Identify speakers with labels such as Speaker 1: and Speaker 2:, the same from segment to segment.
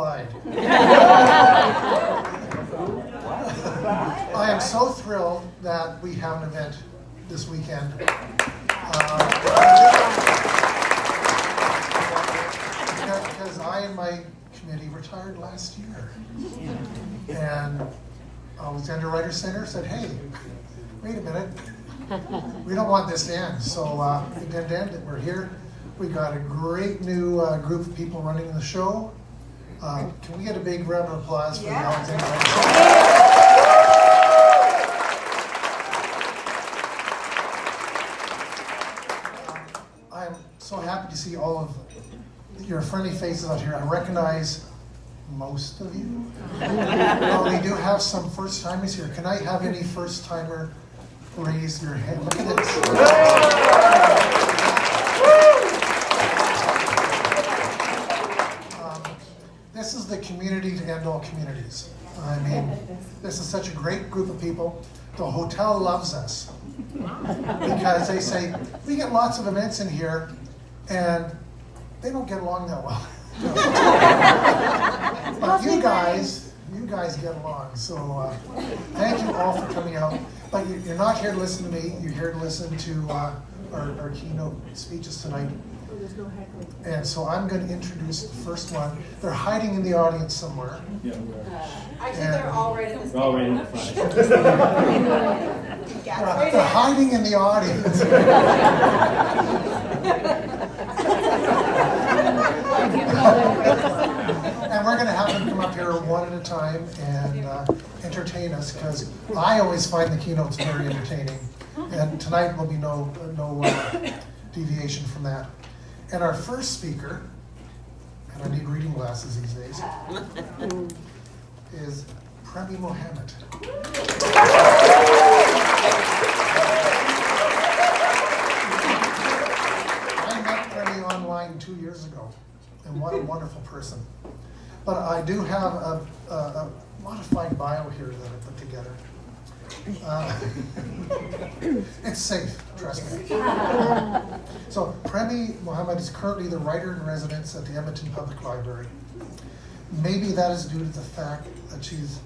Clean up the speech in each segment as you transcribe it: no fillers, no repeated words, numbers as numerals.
Speaker 1: applied. I am so thrilled that we have an event this weekend. Because I and my committee retired last year. And Alexander Writer Center said, hey, wait a minute. We don't want this to end. So it didn't end. We're here. We got a great new group of people running the show. Can we get a big round of applause for the Alexander Writer Center? I'm so happy to see all of your friendly faces out here. I recognize most of you. Well, we do have some first-timers here. Can I have any first-timer raise your hand? Look at this. This is the community to end all communities. I mean, this is such a great group of people. The hotel loves us because they say, we get lots of events in here and they don't get along that well. But you guys get along. So thank you all for coming out. But you're not here to listen to me. You're here to listen to our keynote speeches tonight. And so I'm going to introduce the first one. They're hiding in the audience somewhere.
Speaker 2: Actually, they're all right in the front.
Speaker 1: They're hiding in the audience. And we're going to have them come up here one at a time and entertain us, because I always find the keynotes very entertaining. And tonight will be no deviation from that. And our first speaker, and I need reading glasses these days, is Premee Mohamed. I met Premee online 2 years ago, and what a wonderful person. But I do have a modified bio here that I put together. It's safe, trust me. So Premee Mohamed is currently the writer-in-residence at the Edmonton Public Library. Maybe that is due to the fact that she's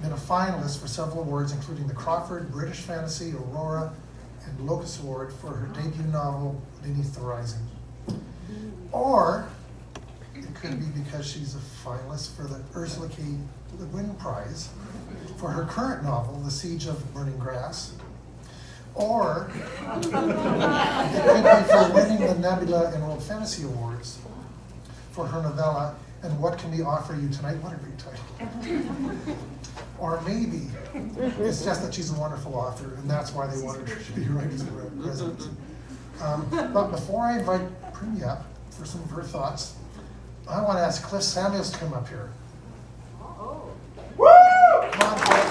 Speaker 1: been a finalist for several awards, including the Crawford, British Fantasy, Aurora, and Locus Award for her debut novel, Beneath the Rising. Or it could be because she's a finalist for the Ursula K. Le Guin Prize for her current novel, The Siege of Burning Grass. Or it could be for winning the Nebula and World Fantasy Awards for her novella, And What Can We Offer You Tonight? What a great title. Or maybe it's just that she's a wonderful author, and that's why they wanted her to be writers in residence. But before I invite Premee up for some of her thoughts, I want to ask Cliff Samuels to come up here.
Speaker 2: Oh.
Speaker 1: Woo! Come on, Cliff.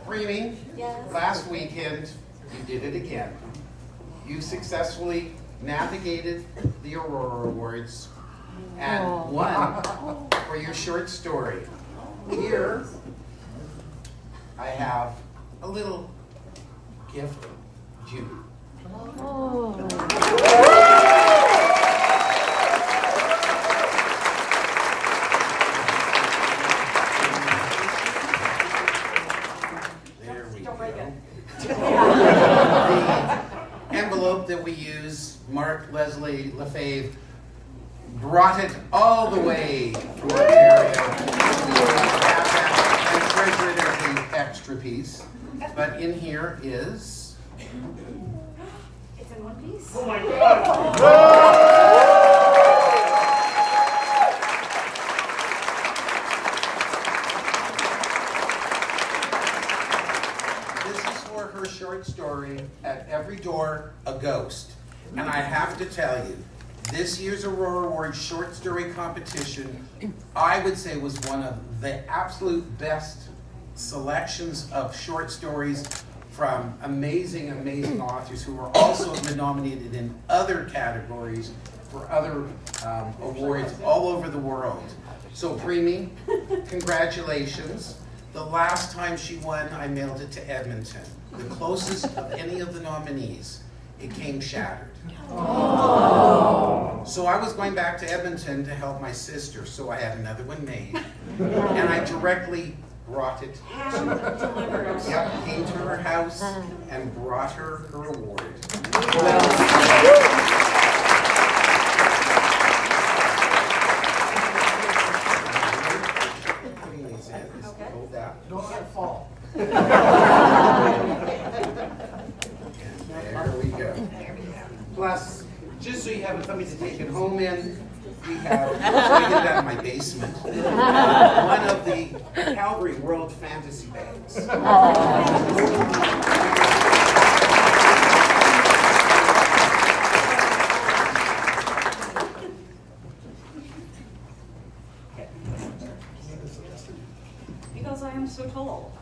Speaker 3: Premee, last weekend you did it again. You successfully navigated the Aurora Awards and won for your short story. Here, I have a little gift, Jodi. There we go. The envelope that we use, Mark Leslie Lefebvre, brought it all the way from Ontario. And treasure it as an extra piece. But in here is...
Speaker 2: It's in one piece?
Speaker 4: Oh my God!
Speaker 3: This is for her short story, At Every Door, a Ghost. And I have to tell you, this year's Aurora Awards short story competition, I would say, was one of the absolute best selections of short stories from amazing, amazing authors who were also been nominated in other categories for other awards all over the world. So Premee, congratulations. The last time she won, I mailed it to Edmonton. The closest of any of the nominees. It came shattered. Oh. So I was going back to Edmonton to help my sister, so I had another one made. And I directly brought it. Yep, came to her house and brought her award. Hold that.
Speaker 1: Don't let it fall.
Speaker 3: There we go. Plus, just so you have something to take it home in, we have, I get that in my basement, one of the Calgary World Fantasy bags.
Speaker 4: Because I am so tall.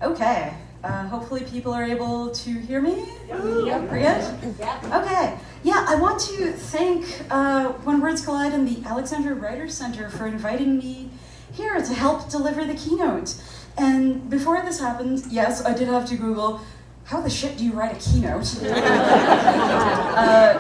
Speaker 4: Okay, hopefully people are able to hear me. Yep. Pretty good? Yep. Okay, yeah, I want to thank When Words Collide and the Alexandra Writers Center for inviting me here to help deliver the keynote. And before this happened, yes, I did have to Google, how the shit do you write a keynote?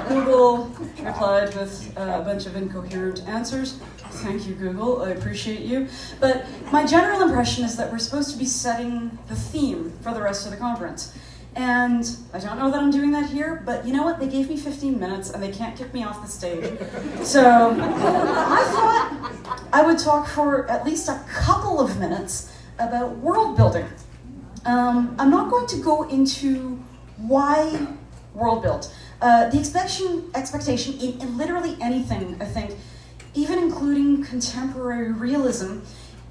Speaker 4: Google replied with a bunch of incoherent answers. Thank you, Google, I appreciate you. But my general impression is that we're supposed to be setting the theme for the rest of the conference. And I don't know that I'm doing that here, but you know what? They gave me 15 minutes and they can't kick me off the stage. So I thought I would talk for at least a couple of minutes about world building. I'm not going to go into why world build. The expectation in literally anything, I think, even including contemporary realism,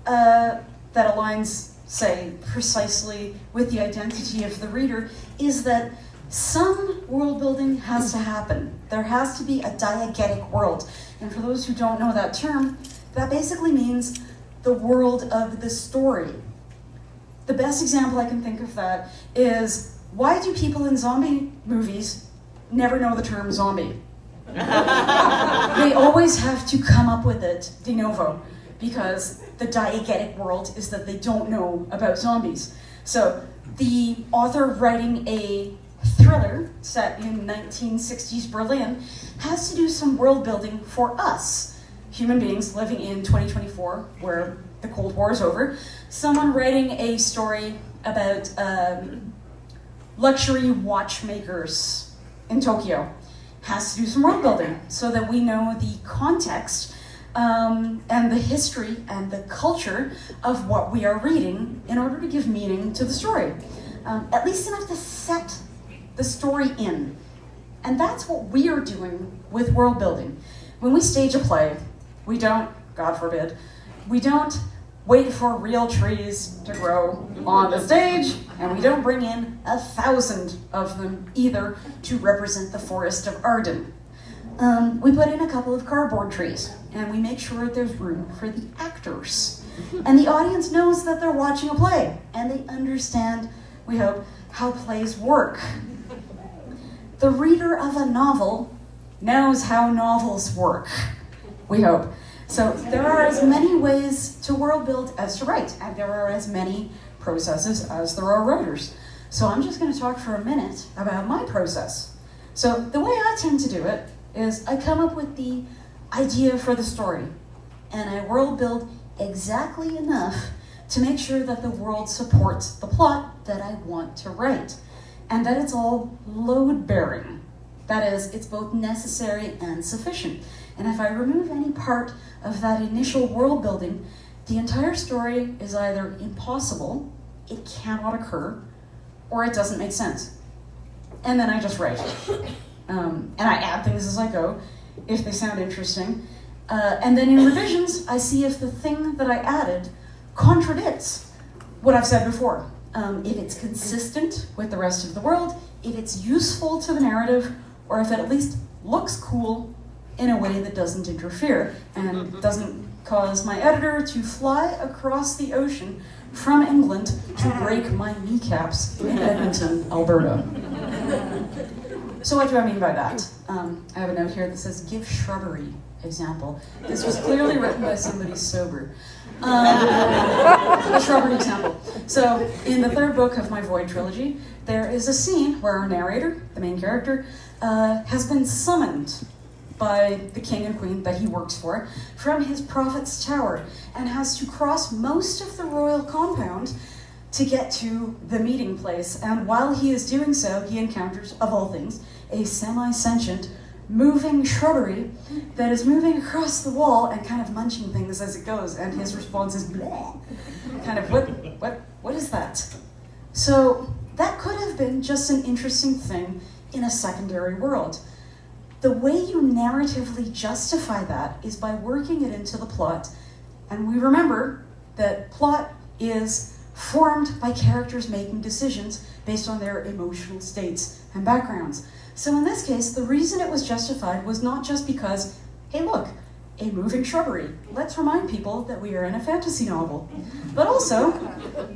Speaker 4: that aligns, say, precisely with the identity of the reader, is that some world building has to happen. There has to be a diegetic world. And for those who don't know that term, that basically means the world of the story. The best example I can think of that is, why do people in zombie movies never know the term zombie? They always have to come up with it de novo, because the diegetic world is that they don't know about zombies. So the author writing a thriller set in 1960s Berlin has to do some world building for us, human beings living in 2024, where the Cold War is over. Someone writing a story about luxury watchmakers in Tokyo has to do some world building so that we know the context and the history and the culture of what we are reading in order to give meaning to the story. At least enough to set the story in. And that's what we are doing with world building. When we stage a play, we don't, God forbid, we don't wait for real trees to grow on the stage, and we don't bring in 1,000 of them either to represent the forest of Arden. We put in a couple of cardboard trees, and we make sure there's room for the actors. And the audience knows that they're watching a play, and they understand, we hope, how plays work. The reader of a novel knows how novels work, we hope. So there are as many ways to world build as to write, and there are as many processes as there are writers. So I'm just going to talk for a minute about my process. So the way I tend to do it is I come up with the idea for the story, and I world build exactly enough to make sure that the world supports the plot that I want to write, and that it's all load-bearing. That is, it's both necessary and sufficient. And if I remove any part of that initial world building, the entire story is either impossible, it cannot occur, or it doesn't make sense. And then I just write. And I add things as I go, if they sound interesting. And then in revisions, I see if the thing that I added contradicts what I've said before. If it's consistent with the rest of the world, if it's useful to the narrative, or if it at least looks cool in a way that doesn't interfere and doesn't cause my editor to fly across the ocean from England to break my kneecaps in Edmonton, Alberta. So what do I mean by that? I have a note here that says, give shrubbery example. This was clearly written by somebody sober. A shrubbery example. So, in the third book of my Void trilogy, there is a scene where our narrator, the main character, has been summoned by the king and queen that he works for from his prophet's tower and has to cross most of the royal compound to get to the meeting place. And while he is doing so, he encounters, of all things, a semi-sentient moving shrubbery that is moving across the wall and kind of munching things as it goes, and his response is bleh. Kind of, what is that? So that could have been just an interesting thing in a secondary world. The way you narratively justify that is by working it into the plot, and we remember that plot is formed by characters making decisions based on their emotional states and backgrounds. So in this case, the reason it was justified was not just because, hey look, a moving shrubbery. Let's remind people that we are in a fantasy novel. But also,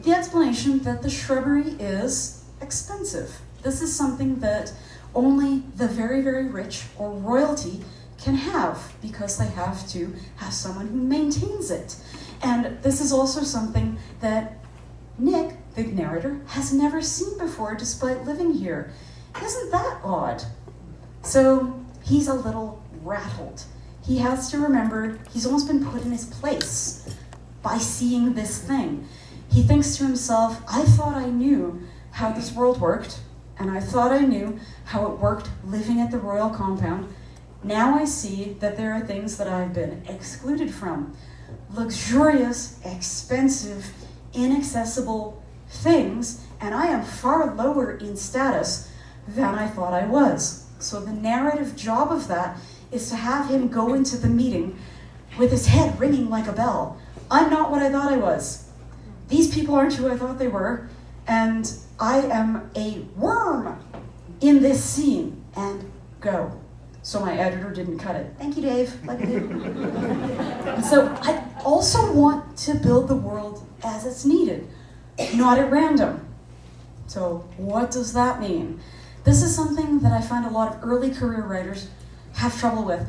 Speaker 4: the explanation that the shrubbery is expensive. This is something that only the very, very rich or royalty can have because they have to have someone who maintains it. And this is also something that Nick, the narrator, has never seen before despite living here. Isn't that odd? So he's a little rattled. He has to remember he's almost been put in his place by seeing this thing. He thinks to himself, I thought I knew how this world worked, and I thought I knew how it worked living at the royal compound. Now I see that there are things that I've been excluded from. Luxurious, expensive, inaccessible things, and I am far lower in status than I thought I was. So the narrative job of that is to have him go into the meeting with his head ringing like a bell. I'm not what I thought I was. These people aren't who I thought they were, and I am a worm in this scene, and go. So my editor didn't cut it. Thank you, Dave. Like I did. And so I also want to build the world as it's needed, not at random. So what does that mean? This is something that I find a lot of early career writers have trouble with.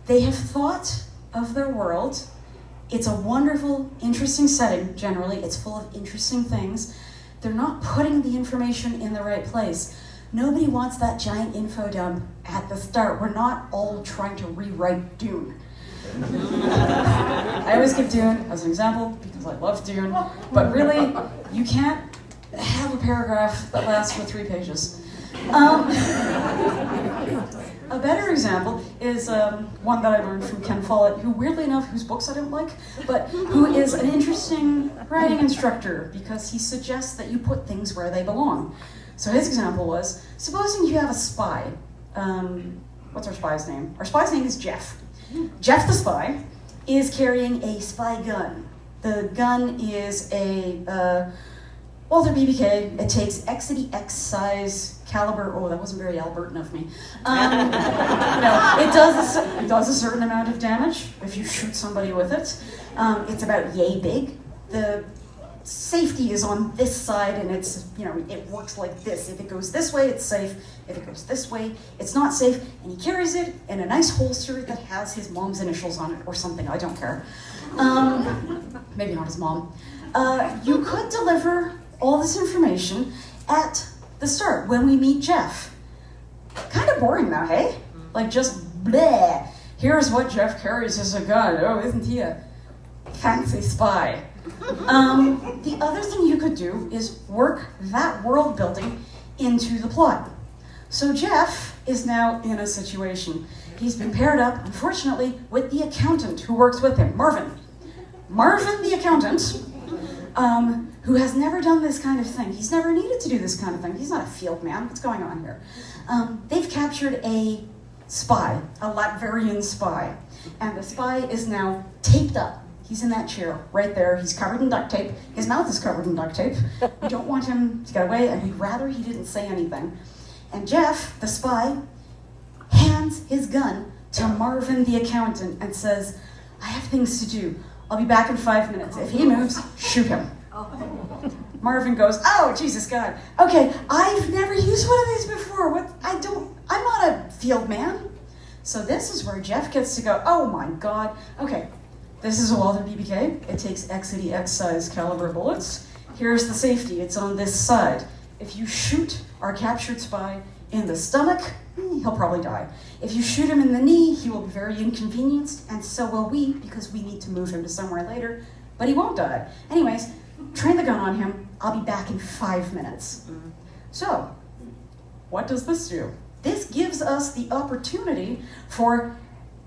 Speaker 4: They have thought of their world. It's a wonderful, interesting setting, generally. It's full of interesting things. They're not putting the information in the right place. Nobody wants that giant info dump at the start. We're not all trying to rewrite Dune. I always give Dune as an example because I love Dune, but really, you can't have a paragraph that lasts for 3 pages. A better example is one that I learned from Ken Follett, who weirdly enough, whose books I don't like, but who is an interesting writing instructor because he suggests that you put things where they belong. So his example was, supposing you have a spy. What's our spy's name? Our spy's name is Jeff. Jeff the spy is carrying a spy gun. The gun is a Walther BBK. It takes X size caliber. Oh, that wasn't very Albertan of me. No, it does a certain amount of damage if you shoot somebody with it. It's about yay big. The safety is on this side, and it's, it works like this. If it goes this way, it's safe. If it goes this way, it's not safe. And he carries it in a nice holster that has his mom's initials on it or something. I don't care. Maybe not his mom. You could deliver all this information at the start when we meet Jeff. Kind of boring though, hey? Like just bleh. Here's what Jeff carries as a gun. Oh, isn't he a fancy spy? The other thing you could do is work that world building into the plot. So Jeff is now in a situation. He's been paired up, unfortunately, with the accountant who works with him, Marvin. Marvin the accountant, who has never done this kind of thing. He's never needed to do this kind of thing. He's not a field man. What's going on here? They've captured a spy, a Latvian spy, and the spy is now taped up. He's in that chair right there. He's covered in duct tape. His mouth is covered in duct tape. We don't want him to get away, and we'd rather he didn't say anything. And Jeff, the spy, hands his gun to Marvin, the accountant, and says, I have things to do. I'll be back in 5 minutes. If he moves, shoot him. Marvin goes, oh, Jesus God. Okay, I've never used one of these before. I'm not a field man. So this is where Jeff gets to go, oh my God, okay, this is a Walther BBK. It takes XADX size caliber bullets. Here's the safety, it's on this side. If you shoot our captured spy in the stomach, he'll probably die. If you shoot him in the knee, he will be very inconvenienced, and so will we, because we need to move him to somewhere later, but he won't die. Anyways, train the gun on him. I'll be back in 5 minutes. So, what does this do? This gives us the opportunity for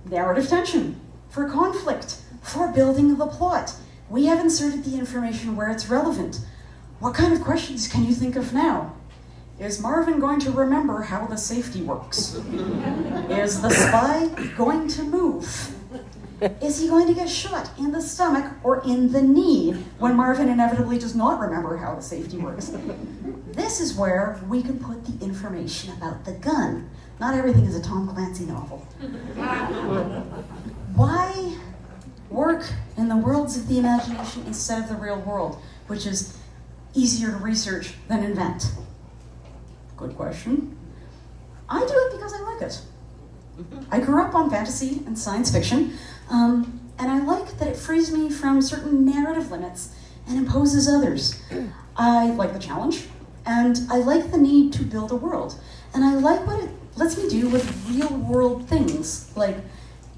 Speaker 4: narrative tension, for conflict, for building the plot. We have inserted the information where it's relevant. What kind of questions can you think of now? Is Marvin going to remember how the safety works? Is the spy going to move? Is he going to get shot in the stomach or in the knee when Marvin inevitably does not remember how the safety works? This is where we can put the information about the gun. Not everything is a Tom Clancy novel. Why work in the worlds of the imagination instead of the real world, which is easier to research than invent? Good question. I do it because I like it. I grew up on fantasy and science fiction, and I like that it frees me from certain narrative limits and imposes others. I like the challenge, and I like the need to build a world, and I like what it lets me do with real-world things like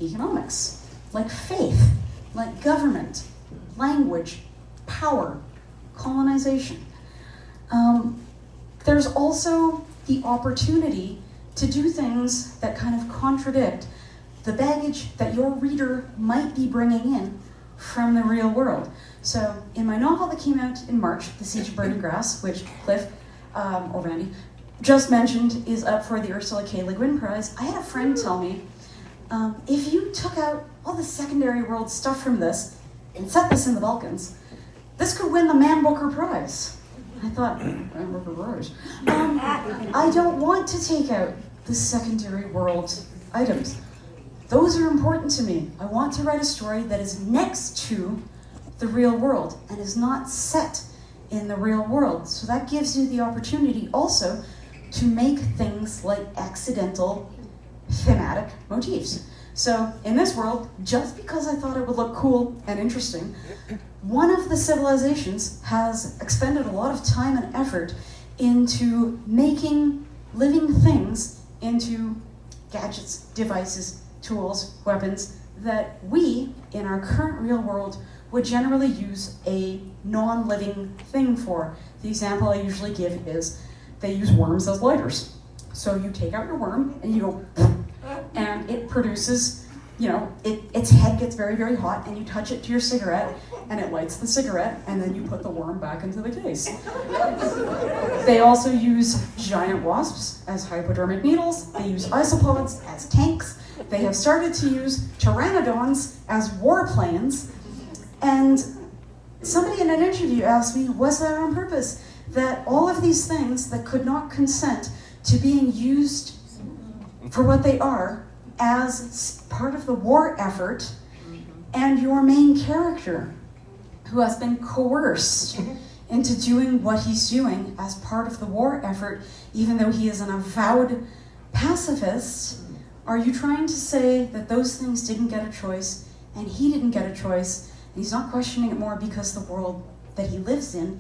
Speaker 4: economics, like faith, like government, language, power, colonization. There's also the opportunity to do things that kind of contradict the baggage that your reader might be bringing in from the real world. So in my novel that came out in March, The Siege of Burning Grass, which Cliff, or Wendy, just mentioned is up for the Ursula K. Le Guin Prize, I had a friend tell me, if you took out all the secondary world stuff from this and set this in the Balkans, this could win the Man Booker Prize. I thought, Man Booker Prize. I don't want to take out the secondary world items. Those are important to me. I want to write a story that is next to the real world and is not set in the real world. So that gives you the opportunity also to make things like accidental thematic motifs. So in this world, just because I thought it would look cool and interesting, one of the civilizations has expended a lot of time and effort into making living things into gadgets, devices, tools, weapons that we, in our current real world, would generally use a non-living thing for. The example I usually give is they use worms as lighters. So you take out your worm and you go, and it produces, you know, its head gets very, very hot, and you touch it to your cigarette, and it lights the cigarette, and then you put the worm back into the case. They also use giant wasps as hypodermic needles. They use isopods as tanks. They have started to use pteranodons as warplanes. And somebody in an interview asked me, was that on purpose? That all of these things that could not consent to being used for what they are as part of the war effort, and your main character, who has been coerced into doing what he's doing as part of the war effort, even though he is an avowed pacifist, are you trying to say that those things didn't get a choice, and he didn't get a choice, and he's not questioning it more because the world that he lives in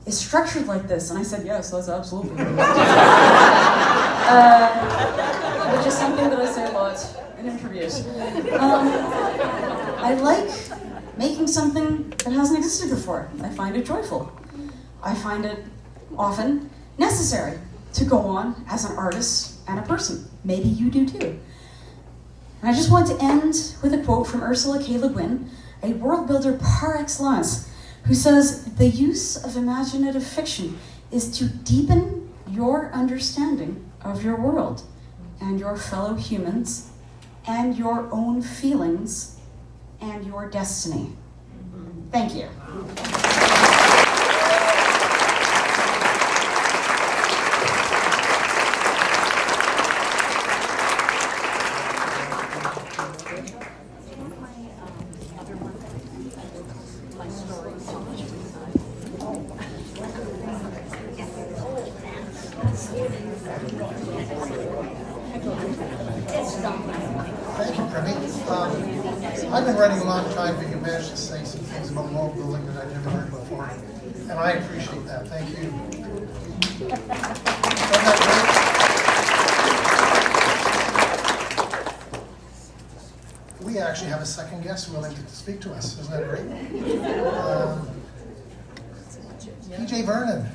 Speaker 4: is structured like this? And I said, yes, that's absolutely which is something that I say a lot in interviews. I like making something that hasn't existed before. I find it joyful. I find it often necessary to go on as an artist and a person. Maybe you do too. And I just want to end with a quote from Ursula K. Le Guin, a world builder par excellence, who says, the use of imaginative fiction is to deepen your understanding of your world and your fellow humans and your own feelings and your destiny. Thank you.
Speaker 2: It's
Speaker 1: I've been running a long time, but you managed to say some things about wall building that I've never heard before. And I appreciate that. Thank you. Wasn't that great? We actually have a second guest willing to speak to us. Isn't that great? PJ Vernon.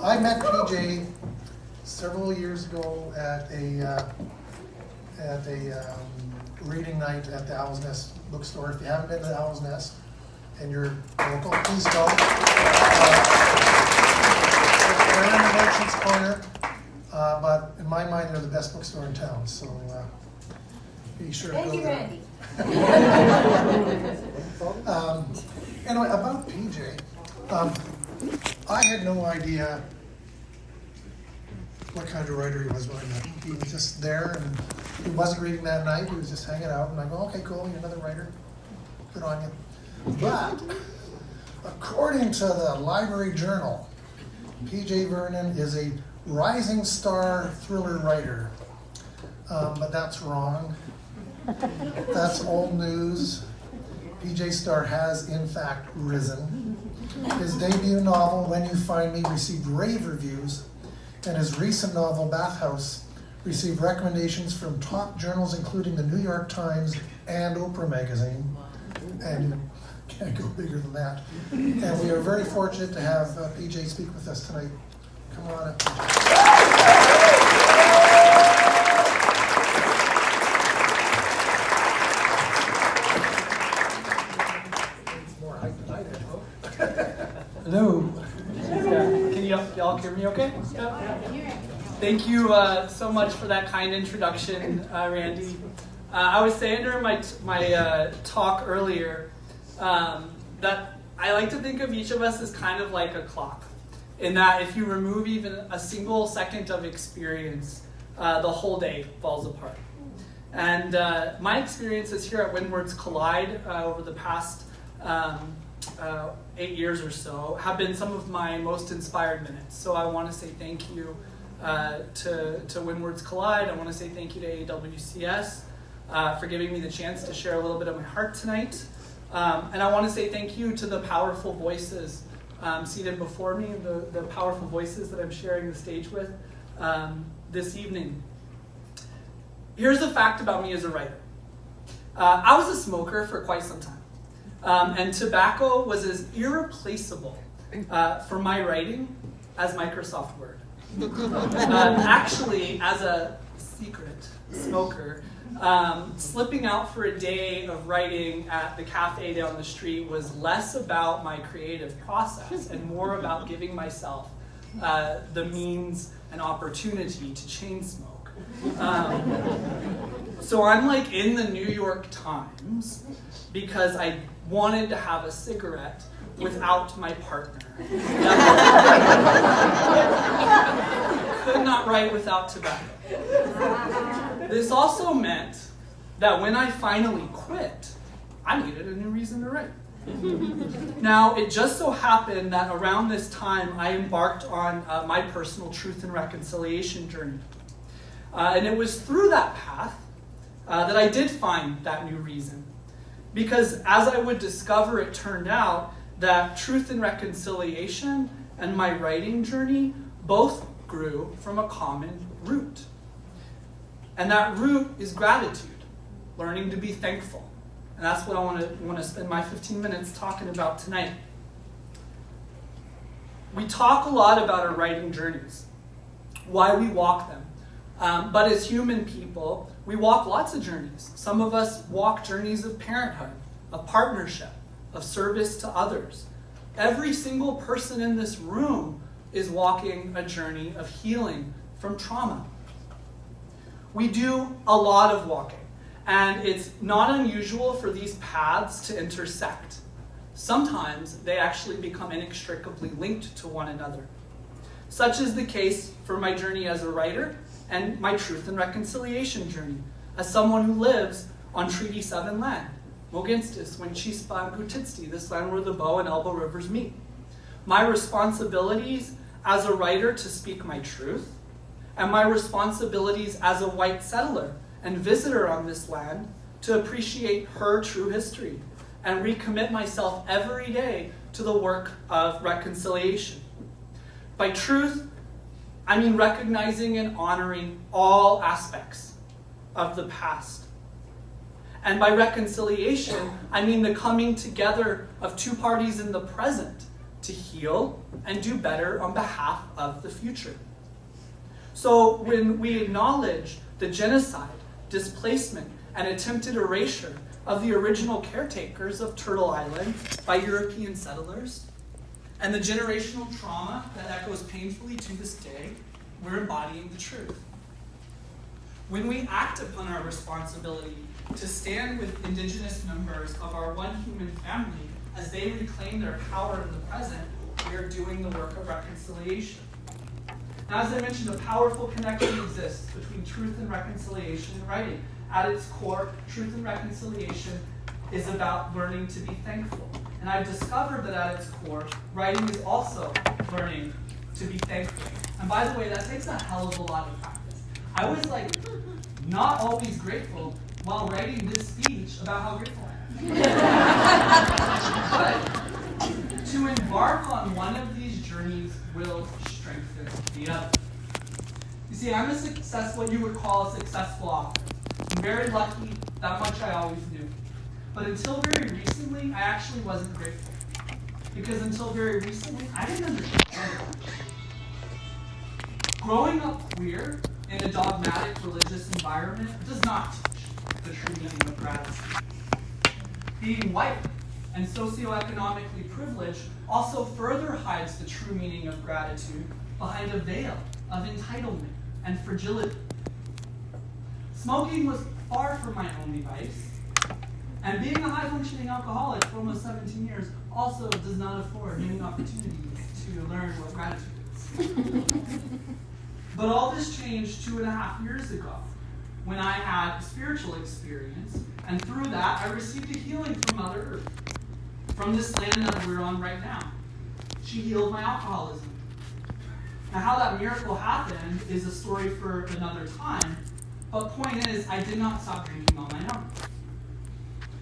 Speaker 1: I met PJ several years ago at a reading night at the Owl's Nest bookstore. If you haven't been to the Owl's Nest and you're local, please go. They're in the Merchant's Corner, but in my mind, they're the best bookstore in town. So be sure to go there.
Speaker 2: Thank you, Randy.
Speaker 1: Anyway, about PJ, I had no idea what kind of writer he was when I met him. He was just there, and he wasn't reading that night. He was just hanging out, and I go, okay, cool, you're another writer. Good on you. But according to the Library Journal, PJ Vernon is a rising star thriller writer. But that's wrong. That's old news. PJ Star has, in fact, risen. His debut novel, When You Find Me, received rave reviews, and his recent novel, Bathhouse, received recommendations from top journals including the New York Times and Oprah magazine. And you can't go bigger than that. And we are very fortunate to have PJ speak with us tonight. Come on up, PJ. More hype than I did, folks.
Speaker 5: Hello. Can y'all hear me okay? Yeah. Thank you so much for that kind introduction, Randy. I was saying during my talk earlier that I like to think of each of us as kind of like a clock, in that if you remove even a single second of experience, the whole day falls apart. And my experiences here at Windward's Collide over the past 8 years or so have been some of my most inspired minutes. So I want to say thank you to Windward's Collide. I want to say thank you to AWCS for giving me the chance to share a little bit of my heart tonight. And I want to say thank you to the powerful voices seated before me, the powerful voices that I'm sharing the stage with this evening. Here's a fact about me as a writer. I was a smoker for quite some time. And tobacco was as irreplaceable for my writing as Microsoft Word. Actually, as a secret smoker, slipping out for a day of writing at the cafe down the street was less about my creative process and more about giving myself the means and opportunity to chain smoke. So I'm like in the New York Times because I wanted to have a cigarette without my partner. Could not write without tobacco. This also meant that when I finally quit, I needed a new reason to write. Now, it just so happened that around this time, I embarked on my personal truth and reconciliation journey. And it was through that path that I did find that new reason. Because as I would discover, it turned out that truth and reconciliation and my writing journey both grew from a common root. And that root is gratitude, learning to be thankful. And that's what I want to spend my 15 minutes talking about tonight. We talk a lot about our writing journeys, why we walk them. But as human people, we walk lots of journeys. Some of us walk journeys of parenthood, of partnership, of service to others. Every single person in this room is walking a journey of healing from trauma. We do a lot of walking, and it's not unusual for these paths to intersect. Sometimes they actually become inextricably linked to one another. Such is the case for my journey as a writer and my truth and reconciliation journey as someone who lives on Treaty 7 land, Moginstis, Winchispa, and Gutitsti, this land where the Bow and Elbow rivers meet. My responsibilities as a writer to speak my truth, and my responsibilities as a white settler and visitor on this land to appreciate her true history and recommit myself every day to the work of reconciliation. By truth, I mean recognizing and honoring all aspects of the past. And by reconciliation, I mean the coming together of two parties in the present to heal and do better on behalf of the future. So when we acknowledge the genocide, displacement, and attempted erasure of the original caretakers of Turtle Island by European settlers, and the generational trauma that echoes painfully to this day, we're embodying the truth. When we act upon our responsibility to stand with Indigenous members of our one human family as they reclaim their power in the present, we are doing the work of reconciliation. Now, as I mentioned, a powerful connection exists between truth and reconciliation in writing. At its core, truth and reconciliation is about learning to be thankful. And I've discovered that at its core, writing is also learning to be thankful. And by the way, that takes a hell of a lot of practice. I was not always grateful while writing this speech about how grateful I am. But to embark on one of these journeys will strengthen the other. You see, I'm what you would call a successful author. I'm very lucky, that much I always knew. But until very recently, I actually wasn't grateful. Because until very recently, I didn't understand. Growing up queer in a dogmatic religious environment does not teach the true meaning of gratitude. Being white and socioeconomically privileged also further hides the true meaning of gratitude behind a veil of entitlement and fragility. Smoking was far from my only vice, and being a high-functioning alcoholic for almost 17 years also does not afford many opportunities to learn what gratitude is. But all this changed 2.5 years ago when I had a spiritual experience, and through that I received a healing from Mother Earth, from this land that we're on right now. She healed my alcoholism. Now, how that miracle happened is a story for another time, but point is, I did not stop drinking on my own.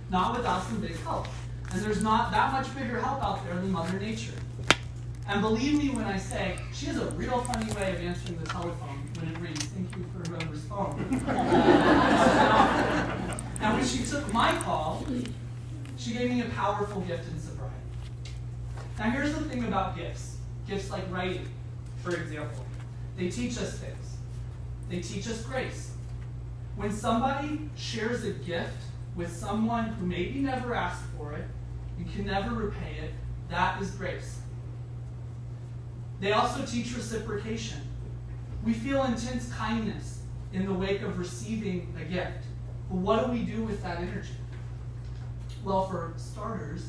Speaker 5: Not without some big help. And there's not that much bigger help out there than Mother Nature. And believe me when I say, she has a real funny way of answering the telephone when it rings. Thank you for whoever's phone. And when she took my call, she gave me a powerful gift in sobriety. Now here's the thing about gifts. Gifts like writing, for example. They teach us things. They teach us grace. When somebody shares a gift with someone who maybe never asked for it and can never repay it, that is grace. They also teach reciprocation. We feel intense kindness in the wake of receiving a gift. But what do we do with that energy? Well, for starters,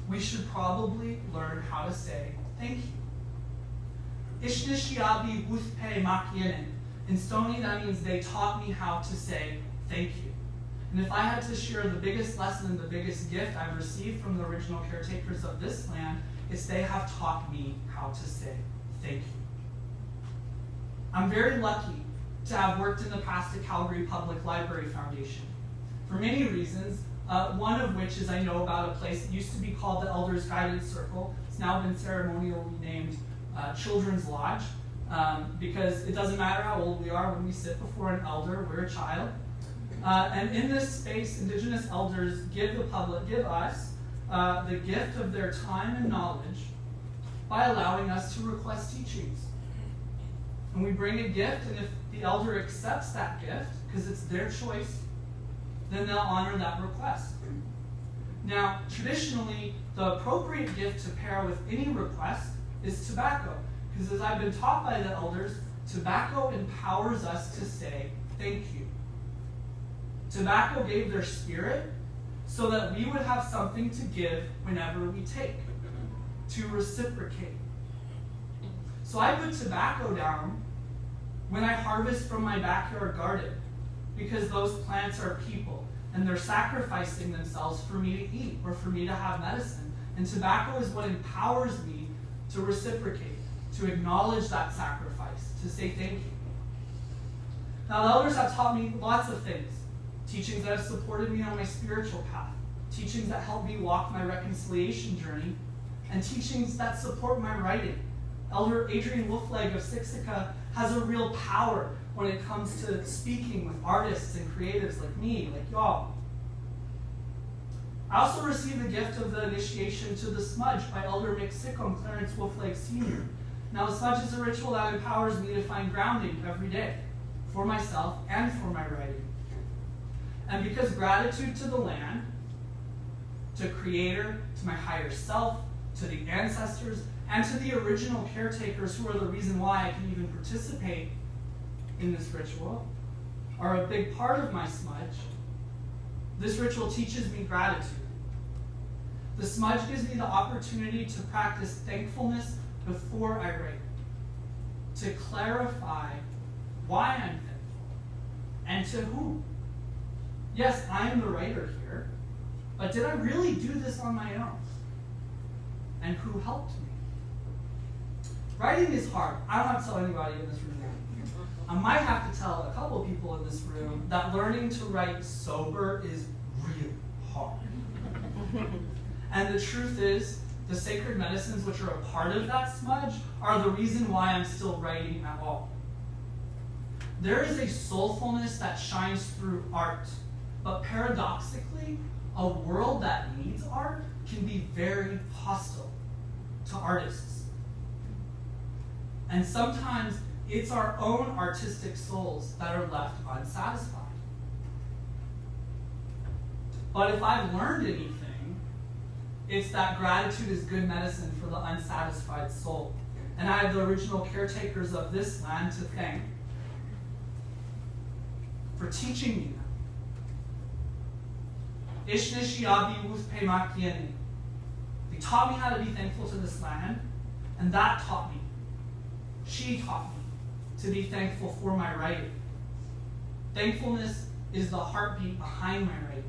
Speaker 5: we should probably learn how to say thank you. Ishnishiabi wuthpe makienen. In Stony, that means they taught me how to say thank you. And if I had to share the biggest lesson and the biggest gift I've received from the original caretakers of this land, it's they have taught me how to say thank you. I'm very lucky to have worked in the past at Calgary Public Library Foundation for many reasons, one of which is I know about a place that used to be called the Elders Guidance Circle. It's now been ceremonially named Children's Lodge, because it doesn't matter how old we are when we sit before an elder, we're a child. And in this space, Indigenous elders give us the gift of their time and knowledge by allowing us to request teachings. And we bring a gift, and if the elder accepts that gift, because it's their choice, then they'll honor that request. Now, traditionally, the appropriate gift to pair with any request is tobacco, because as I've been taught by the elders, tobacco empowers us to say thank you. Tobacco gave their spirit so that we would have something to give whenever we take, to reciprocate. So I put tobacco down when I harvest from my backyard garden, because those plants are people, and they're sacrificing themselves for me to eat or for me to have medicine. And tobacco is what empowers me to reciprocate, to acknowledge that sacrifice, to say thank you. Now, the elders have taught me lots of things. teachings that have supported me on my spiritual path, teachings that help me walk my reconciliation journey, and teachings that support my writing. Elder Adrian Wolfleg of Siksika has a real power when it comes to speaking with artists and creatives like me, like y'all. I also received the gift of the initiation to the smudge by Elder McIsaac, Clarence Wolfleg Sr. Now, the smudge is a ritual that empowers me to find grounding every day for myself and for my writing. And because gratitude to the land, to Creator, to my higher self, to the ancestors, and to the original caretakers who are the reason why I can even participate in this ritual, are a big part of my smudge, this ritual teaches me gratitude. The smudge gives me the opportunity to practice thankfulness before I write, to clarify why I'm thankful and to whom. Yes, I am the writer here, but did I really do this on my own? And who helped me? Writing is hard. I don't have to tell anybody in this room that. I might have to tell a couple of people in this room that learning to write sober is really hard. And the truth is, the sacred medicines which are a part of that smudge are the reason why I'm still writing at all. There is a soulfulness that shines through art, but paradoxically, a world that needs art can be very hostile to artists. And sometimes it's our own artistic souls that are left unsatisfied. But if I've learned anything, it's that gratitude is good medicine for the unsatisfied soul. And I have the original caretakers of this land to thank for teaching me that. Ishnishiabi Wuthpemakieni. They taught me how to be thankful to this land, and that taught me. She taught me to be thankful for my writing. Thankfulness is the heartbeat behind my writing.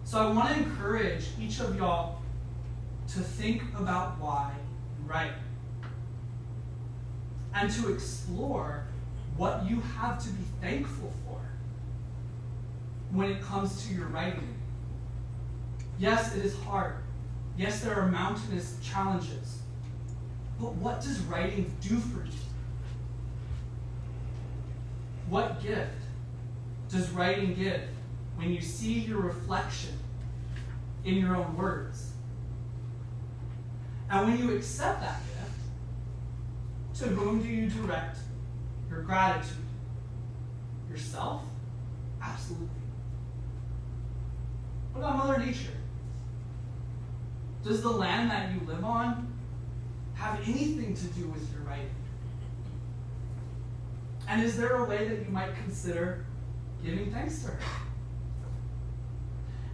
Speaker 5: So I want to encourage each of y'all to think about why you write and to explore what you have to be thankful for when it comes to your writing. Yes, it is hard. Yes, there are mountainous challenges. But what does writing do for you? What gift does writing give when you see your reflection in your own words? And when you accept that gift, to whom do you direct your gratitude? Yourself? Absolutely. What about Mother Nature? Does the land that you live on have anything to do with your writing? And is there a way that you might consider giving thanks to her?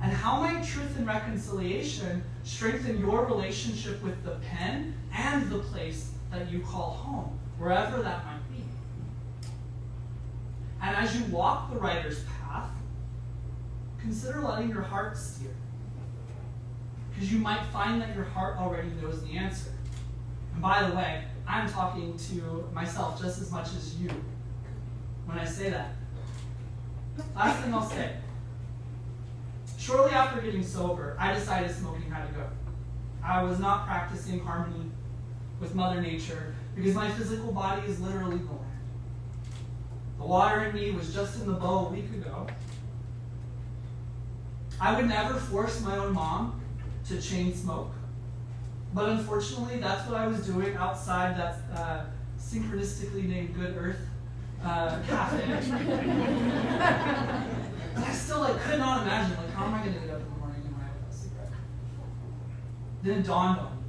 Speaker 5: And how might truth and reconciliation strengthen your relationship with the pen and the place that you call home, wherever that might be? And as you walk the writer's path, consider letting your heart steer. Because you might find that your heart already knows the answer. And by the way, I'm talking to myself just as much as you when I say that. Last thing I'll say. Shortly after getting sober, I decided smoking had to go. I was not practicing harmony with Mother Nature because my physical body is literally the land. The water in me was just in the bowl a week ago. I would never force my own mom to chain smoke. But unfortunately, that's what I was doing outside that synchronistically named Good Earth cafe. But I still could not imagine, how am I going to get up in the morning and have a cigarette? Then it dawned on me.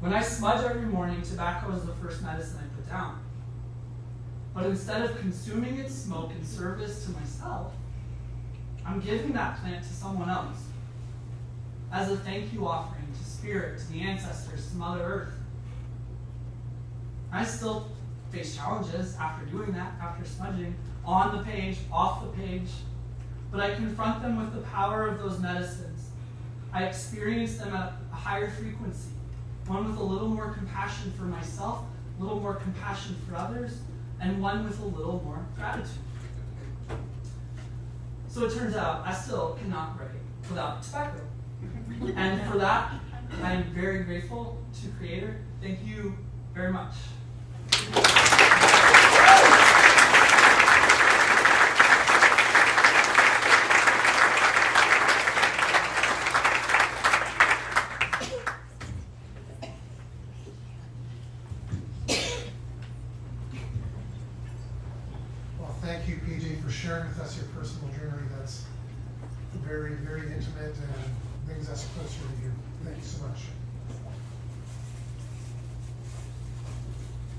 Speaker 5: When I smudge every morning, tobacco is the first medicine I put down. But instead of consuming its smoke in service to myself, I'm giving that plant to someone else as a thank you offering to Spirit, to the ancestors, to Mother Earth. I still face challenges after doing that, after smudging, on the page, off the page, but I confront them with the power of those medicines. I experience them at a higher frequency, one with a little more compassion for myself, a little more compassion for others, and one with a little more gratitude. So it turns out I still cannot write without tobacco. And for that, I am very grateful to Creator. Thank you very much.
Speaker 1: Thank you, PJ, for sharing with us your personal journey. That's very, very intimate and brings us closer to you. Thank you so much.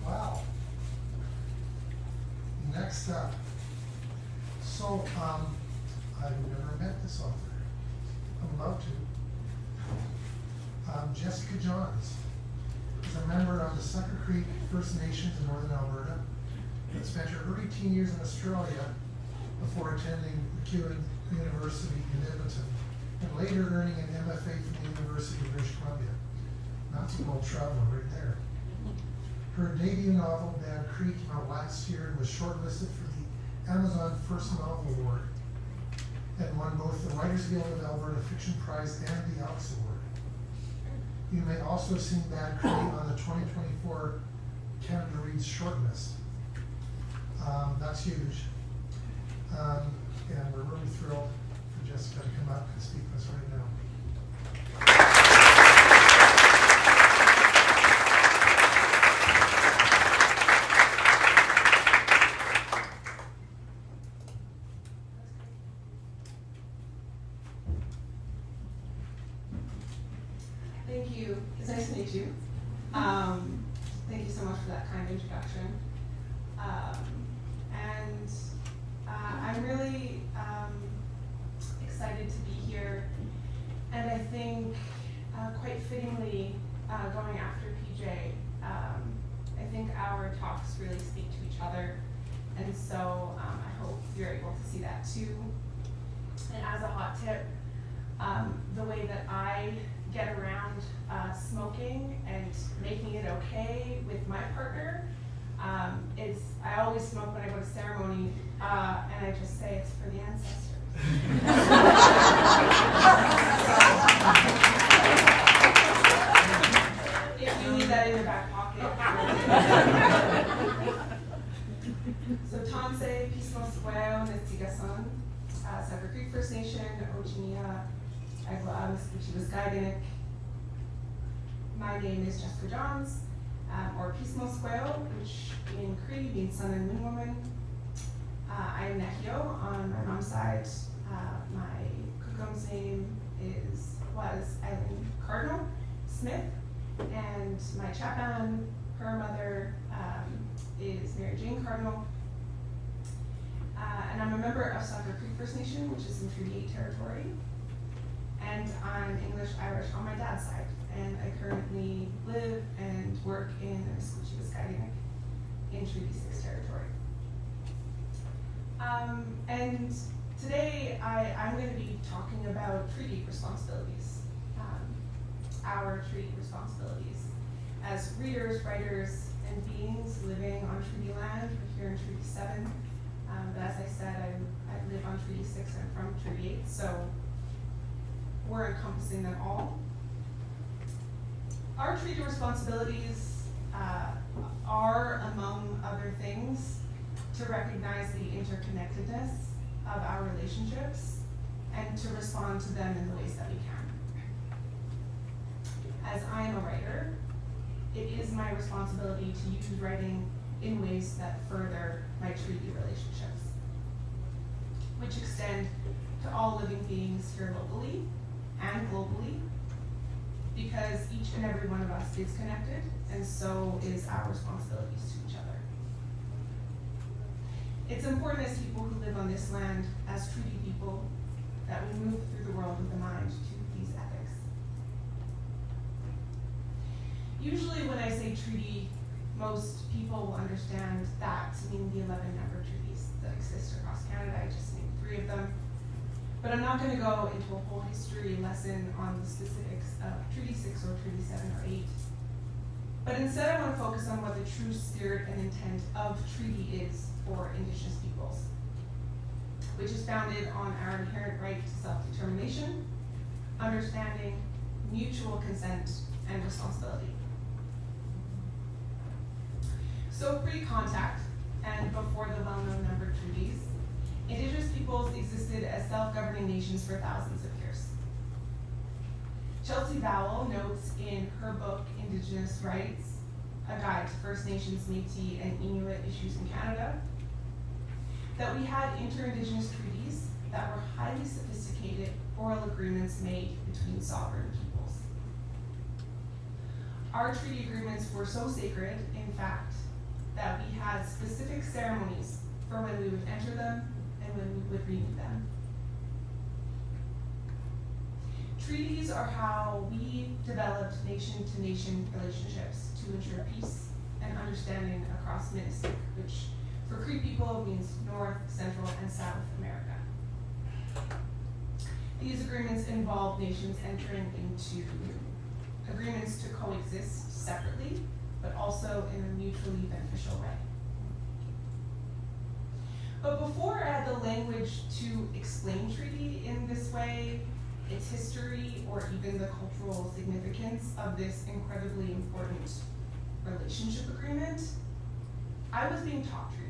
Speaker 1: Wow. Next up. So, I've never met this author. I'm about to. Jessica Johns is a member of the Sucker Creek First Nations in Northern Alberta. And spent her early teen years in Australia before attending McEwen University in Edmonton, and later earning an MFA from the University of British Columbia. Not too well traveled right there. Her debut novel, Bad Creek, came out last year and was shortlisted for the Amazon First Novel Award and won both the Writers Guild of Alberta Fiction Prize and the Alex Award. You may also have seen Bad Creek on the 2024 Canada Reads shortlist. That's huge. And we're really thrilled for Jessica to come up and speak with us right now.
Speaker 2: Thank you. It's nice to meet you. Thank you so much for that kind introduction. I'm really excited to be here, and I think quite fittingly going after PJ, I think our talks really speak to each other, and so I hope you're able to see that too. And as a hot tip, the way that I get around smoking and making it okay with my partner is I always smoke when I go to ceremony, and I just say it's for the ancestors. If you need that in your back pocket. So Tanse, Pismo Square, Nestigason, Sucker Creek First Nation, Ochinia, Agwa Wichiwaskagenik. My name is Jessica Johns, or Pismo Square, which in Cree means son and moon woman. I am Nehio on my mom's side. My Kukum's name was Eileen Cardinal Smith, and my Chapan, her mother, is Mary Jane Cardinal. And I'm a member of Sucker Creek First Nation, which is in Treaty 8 territory. And I'm English-Irish on my dad's side. And I currently live and work in Wichiwaskagenik in Treaty 6 territory. And today I'm going to be talking about treaty responsibilities, our treaty responsibilities as readers, writers, and beings living on treaty land. We're here in Treaty 7, but as I said, I live on Treaty 6 and from Treaty 8, so we're encompassing them all. Our treaty responsibilities are, among other things, to recognize the interconnectedness of our relationships and to respond to them in the ways that we can. As I am a writer, it is my responsibility to use writing in ways that further my treaty relationships, which extend to all living beings here locally and globally, because each and every one of us is connected, and so is our responsibilities to each other. It's important as people who live on this land, as treaty people, that we move through the world with a mind to these ethics. Usually when I say treaty, most people will understand that to mean the 11 member treaties that exist across Canada. I just named 3 of them. But I'm not going to go into a whole history lesson on the specifics of Treaty 6 or Treaty 7 or 8. But instead I want to focus on what the true spirit and intent of treaty is for Indigenous peoples. which is founded on our inherent right to self-determination, understanding, mutual consent, and responsibility. So pre-contact, and before the well-known numbered treaties, Indigenous peoples existed as self-governing nations for thousands of years. Chelsea Vowell notes in her book, Indigenous Rights, a guide to First Nations, Métis, and Inuit issues in Canada, that we had inter-Indigenous treaties that were highly sophisticated oral agreements made between sovereign peoples. Our treaty agreements were so sacred, in fact, that we had specific ceremonies for when we would enter them and when we would renew them. Treaties are how we developed nation-to-nation relationships to ensure peace and understanding across McIsaac, which for Cree people means North, Central, and South America. These agreements involve nations entering into agreements to coexist separately, but also in a mutually beneficial way. But before I add the language to explain treaty in this way, its history, or even the cultural significance of this incredibly important relationship agreement, I was being taught treaty.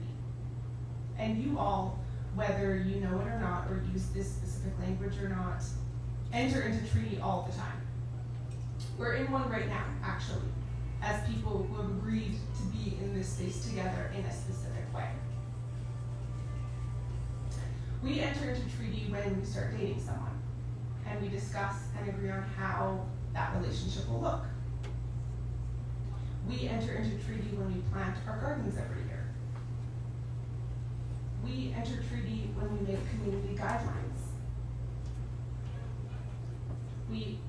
Speaker 2: And you all, whether you know it or not, or use this specific language or not, enter into treaty all the time. We're in one right now, actually, as people who have agreed to be in this space together in a specific way. We enter into treaty when we start dating someone, and we discuss and agree on how that relationship will look. We enter into treaty when we plant our gardens every year. We enter treaty when we make community guidelines. We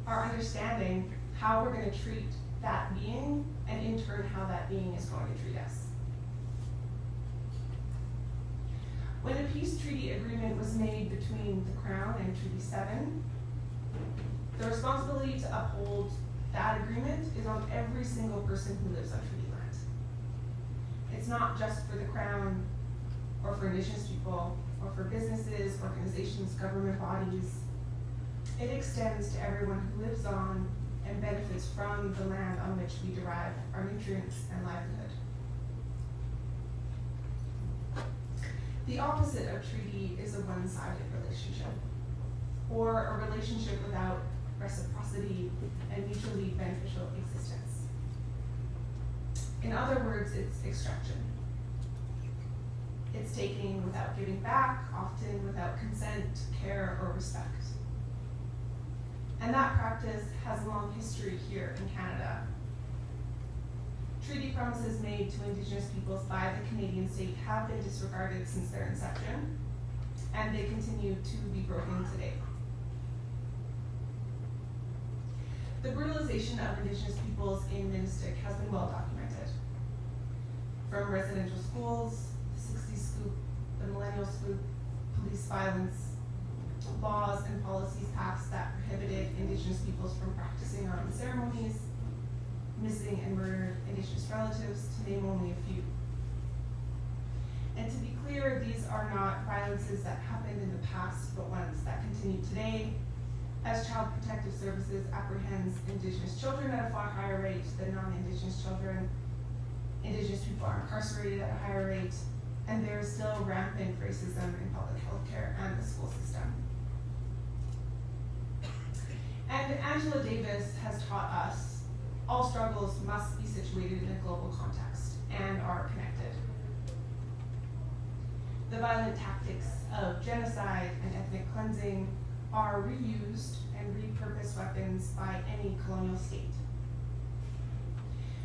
Speaker 2: are understanding how we're going to treat that being, and in turn how that being is going to treat us. When a peace treaty agreement was made between the Crown and Treaty 7, the responsibility to uphold that agreement is on every single person who lives on treaty land. It's not just for the Crown or for Indigenous people or for businesses, organizations, government bodies. It extends to everyone who lives on and benefits from the land on which we derive our nutrients and livelihood. The opposite of treaty is a one-sided relationship, or a relationship without reciprocity and mutually beneficial existence. In other words, it's extraction. It's taking without giving back, often without consent, care, or respect. And that practice has a long history here in Canada. Treaty promises made to Indigenous peoples by the Canadian state have been disregarded since their inception, and they continue to be broken today. The brutalization of Indigenous peoples in McIsaac has been well documented. From residential schools, the 60s scoop, the millennial scoop, police violence, laws and policies passed that prohibited Indigenous peoples from practicing our own ceremonies, missing and murdered Indigenous relatives, to name only a few. And to be clear, these are not violences that happened in the past, but ones that continue today, as Child Protective Services apprehends Indigenous children at a far higher rate than non-Indigenous children. Indigenous people are incarcerated at a higher rate, and there is still rampant racism in public health care and the school system. And Angela Davis has taught us all struggles must be situated in a global context and are connected. The violent tactics of genocide and ethnic cleansing are reused and repurposed weapons by any colonial state.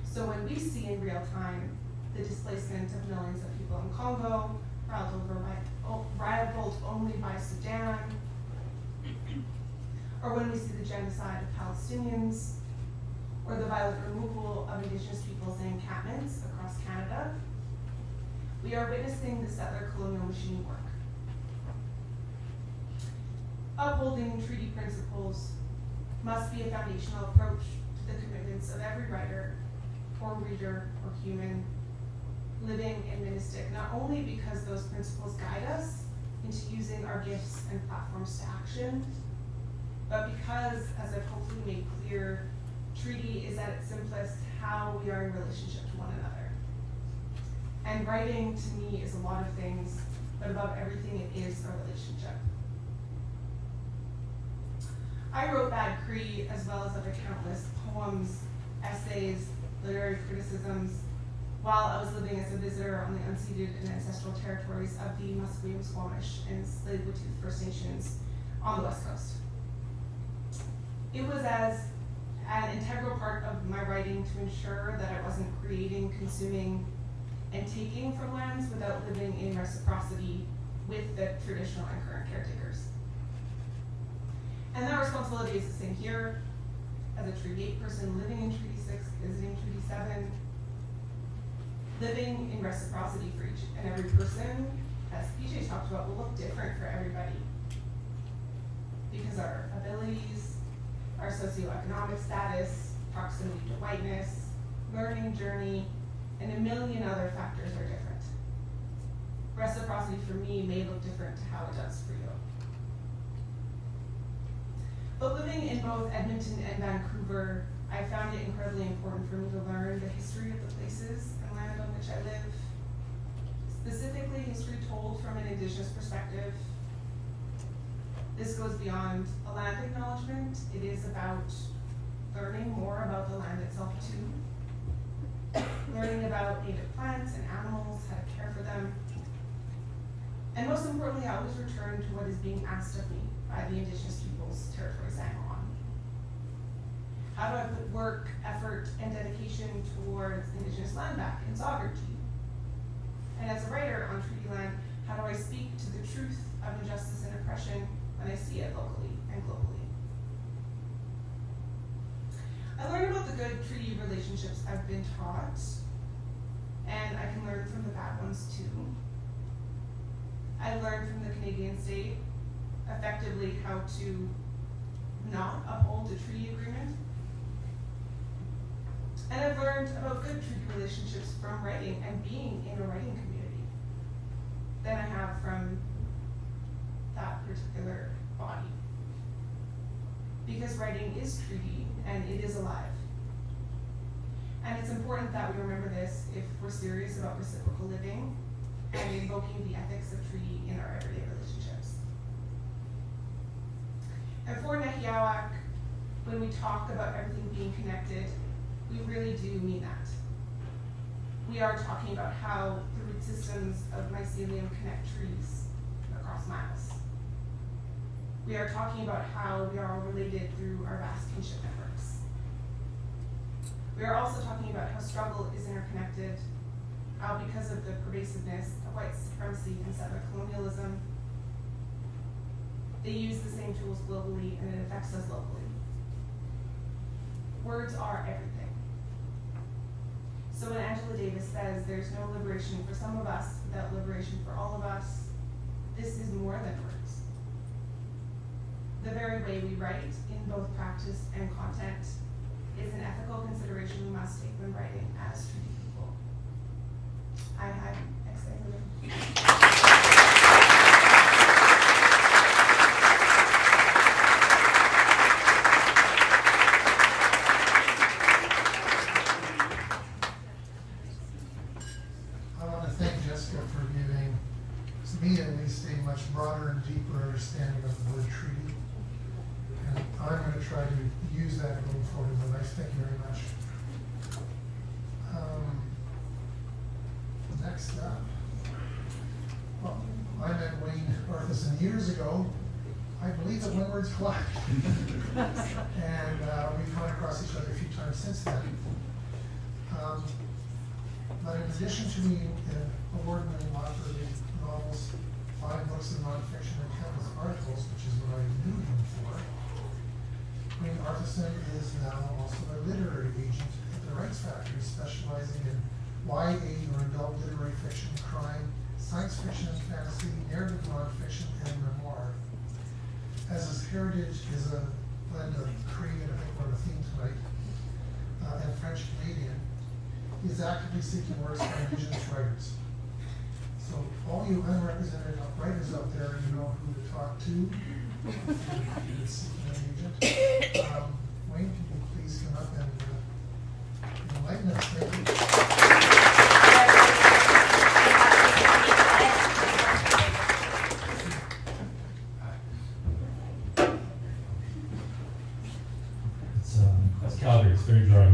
Speaker 2: So when we see in real time the displacement of millions of people in Congo, rivaled only by Sudan, or when we see the genocide of Palestinians, or the violent removal of Indigenous peoples and encampments across Canada, we are witnessing the settler colonial machine work. Upholding treaty principles must be a foundational approach to the commitments of every writer, or reader, or human living in McIsaac, not only because those principles guide us, into using our gifts and platforms to action, but because, as I've hopefully made clear, treaty is at its simplest how we are in relationship to one another. And writing, to me, is a lot of things, but above everything, it is a relationship. I wrote Bad Cree, as well as other countless poems, essays, literary criticisms, while I was living as a visitor on the unceded and ancestral territories of the Musqueam, Squamish, and Tsleil-Waututh First Nations on the West Coast. It was as an integral part of my writing to ensure that I wasn't creating, consuming, and taking from lands without living in reciprocity with the traditional and current caretakers. And that responsibility is the same here, as a Treaty 8 person living in Treaty 6, visiting Treaty 7, living in reciprocity for each and every person, as PJ talked about, will look different for everybody. Because our abilities, our socioeconomic status, proximity to whiteness, learning journey, and a million other factors are different. Reciprocity for me may look different to how it does for you. But living in both Edmonton and Vancouver, I found it incredibly important for me to learn the history of the places and land on which I live, specifically history told from an Indigenous perspective. This goes beyond a land acknowledgement. It is about learning more about the land itself too, learning about native plants and animals, how to care for them, and most importantly, I always return to what is being asked of me by the Indigenous peoples' territories I'm on. How do I put work, effort, and dedication towards Indigenous land back and sovereignty? And as a writer on treaty land, how do I speak to the truth of injustice and oppression when I see it locally and globally? I learned about the good treaty relationships I've been taught, and I can learn from the bad ones too. I learned from the Canadian state effectively how to not uphold a treaty agreement. And I've learned about good treaty relationships from writing and being in a writing community than I have from that particular body. Because writing is treaty and it is alive. And it's important that we remember this if we're serious about reciprocal living and invoking the ethics of treaty in our everyday relationships. And for Nehiawak, when we talk about everything being connected, we really do mean that. We are talking about how the root systems of mycelium connect trees across miles. We are talking about how we are all related through our vast kinship networks. We are also talking about how struggle is interconnected, how because of the pervasiveness of white supremacy and settler colonialism, they use the same tools globally and it affects us locally. Words are everything. So when Angela Davis says there's no liberation for some of us without liberation for all of us, this is more than words. The very way we write in both practice and content is an ethical consideration we must take when writing as treaty people. I had
Speaker 1: me at least a much broader and deeper understanding of the word treaty. And I'm going to try to use that going forward in my life. Thank you very much. Next up, well, I met Wayne Arthurson years ago. I believe that when words collide. And we've come across each other a few times since then. But in addition to being an award-winning author of novels, 5 books of nonfiction, and countless articles, which is what I knew him for, Wayne Arthurson is now also a literary agent at the Rights Factory, specializing in YA or adult literary fiction, crime, science fiction and fantasy, narrative nonfiction, and memoir. As his heritage is a blend of Cree, and I think we're on the theme tonight, and French Canadian, he is actively seeking works by Indigenous writers. So all all you unrepresented writers out there, you know who to talk to. It's an agent. Wayne, can you please come up and enlighten us? Thank you.
Speaker 6: It's Calgary. It's very dry.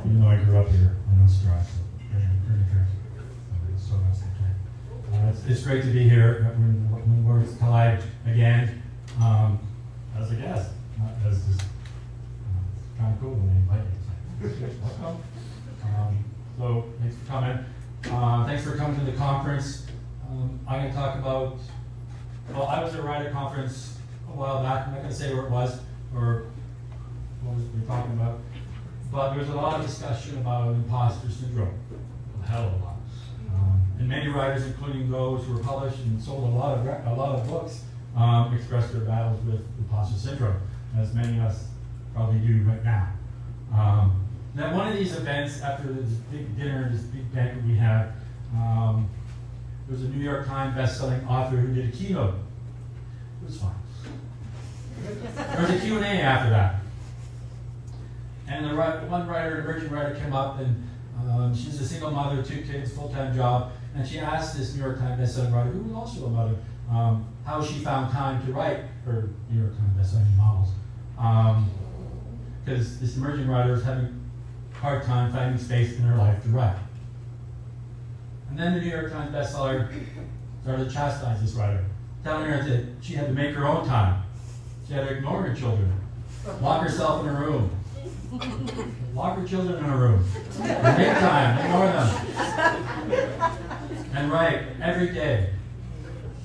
Speaker 6: Even though I grew up here, I know it's dry. So very fair. It's so nice to play. It's great to be here when words collide again as a guest, not as just kind of cool when they invite me. Welcome. So thanks for coming. Thanks for coming to the conference. I'm going to talk about. Well, I was at a writer conference a while back. I'm not going to say where it was or what we were talking about, but there was a lot of discussion about imposter syndrome, a hell of a lot. And many writers, including those who were published and sold a lot of books, expressed their battles with imposter syndrome, as many of us probably do right now. Now, one of these events, after this big dinner, this big banquet we had, there was a New York Times best-selling author who did a keynote. It was fun. There was a Q&A after that. And one writer, an emerging writer, came up, and she's a single mother, 2 kids, full-time job, and she asked this New York Times bestselling writer, who was also a mother, how she found time to write her New York Times bestselling novels. Because this emerging writer was having a hard time finding space in her life to write. And then the New York Times bestseller started to chastise this writer, telling her that she had to make her own time. She had to ignore her children, lock herself in her room. Lock her children in a room. Make time, ignore them. And write every day.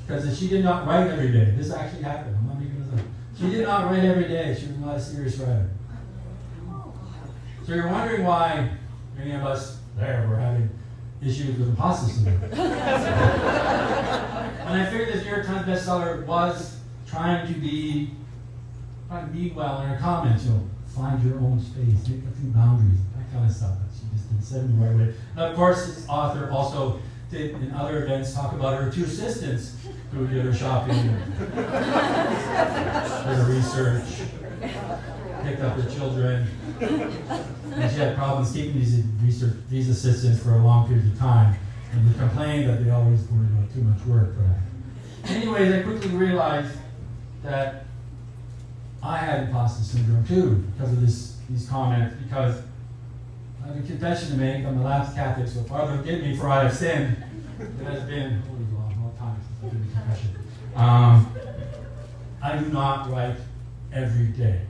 Speaker 6: Because if she did not write every day, this actually happened, I'm not making this up. She did not write every day, she was not a serious writer. So you're wondering why many of us there were having issues with imposter syndrome. And I figured this New York Times bestseller was trying to be well in her comments, find your own space, make a few boundaries, that kind of stuff. She just didn't say it in the right way. And of course, this author also did, in other events, talk about her 2 assistants who did her shopping, did her research, picked up her children. And she had problems keeping these assistants for a long period of time. And we complained that they always were doing too much work for that. Anyways, I quickly realized that I had imposter syndrome too because of these comments, because I have a confession to make. I'm a lapsed Catholic, so Father forgive me for I have sinned. It has been a long time since I did a confession. I do not write every day.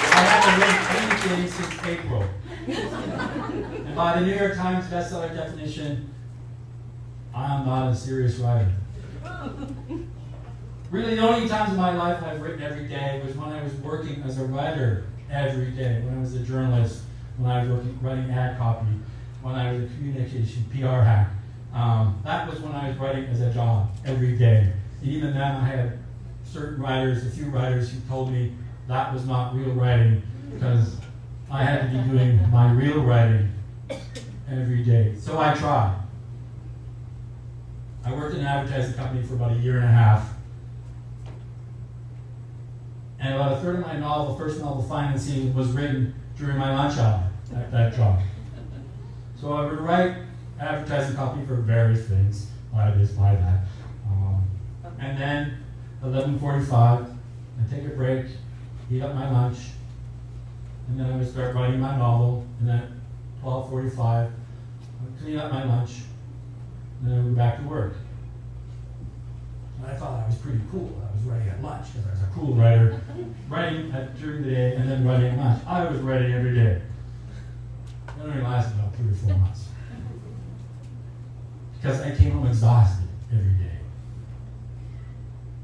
Speaker 6: I haven't written anything since April. And by the New York Times bestseller definition, I am not a serious writer. Really, the only times in my life I've written every day was when I was working as a writer every day, when I was a journalist, when I was writing ad copy, when I was a communication PR hack. That was when I was writing as a job every day. And even then, I had a few writers who told me that was not real writing because I had to be doing my real writing every day. So I tried. I worked in an advertising company for about 1.5 years. And about a third of my first novel, Financing, was written during my lunch hour at that job. So I would write advertising copy for various things, buy this, buy that. And then 11:45, I'd take a break, eat up my lunch, and then I would start writing my novel. And then at 12:45, I would clean up my lunch, and then I would go back to work. I thought I was pretty cool. I was writing at lunch because I was a cool writer, writing during the day and then writing at lunch. I was writing every day. It only lasted about 3 or 4 months. Because I came home exhausted every day.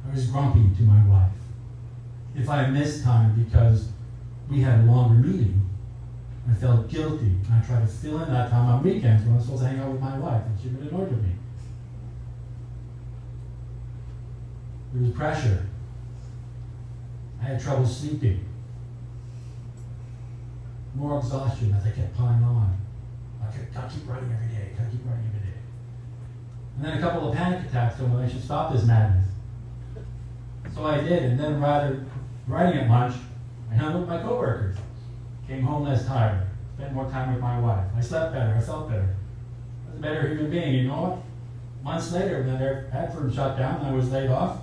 Speaker 6: I was grumpy to my wife. If I missed time because we had a longer meeting, I felt guilty. And I tried to fill in that time on weekends when I was supposed to hang out with my wife, and she would annoy me. There was pressure. I had trouble sleeping. More exhaustion as I kept piling on. I kept keep writing every day, gotta keep writing every day. And then a couple of panic attacks told me I should stop this madness. So I did, and then rather writing at lunch, I hung out with my coworkers. Came home less tired, spent more time with my wife. I slept better, I felt better. I was a better human being, you know what? Months later, when Arthurson shut down and I was laid off,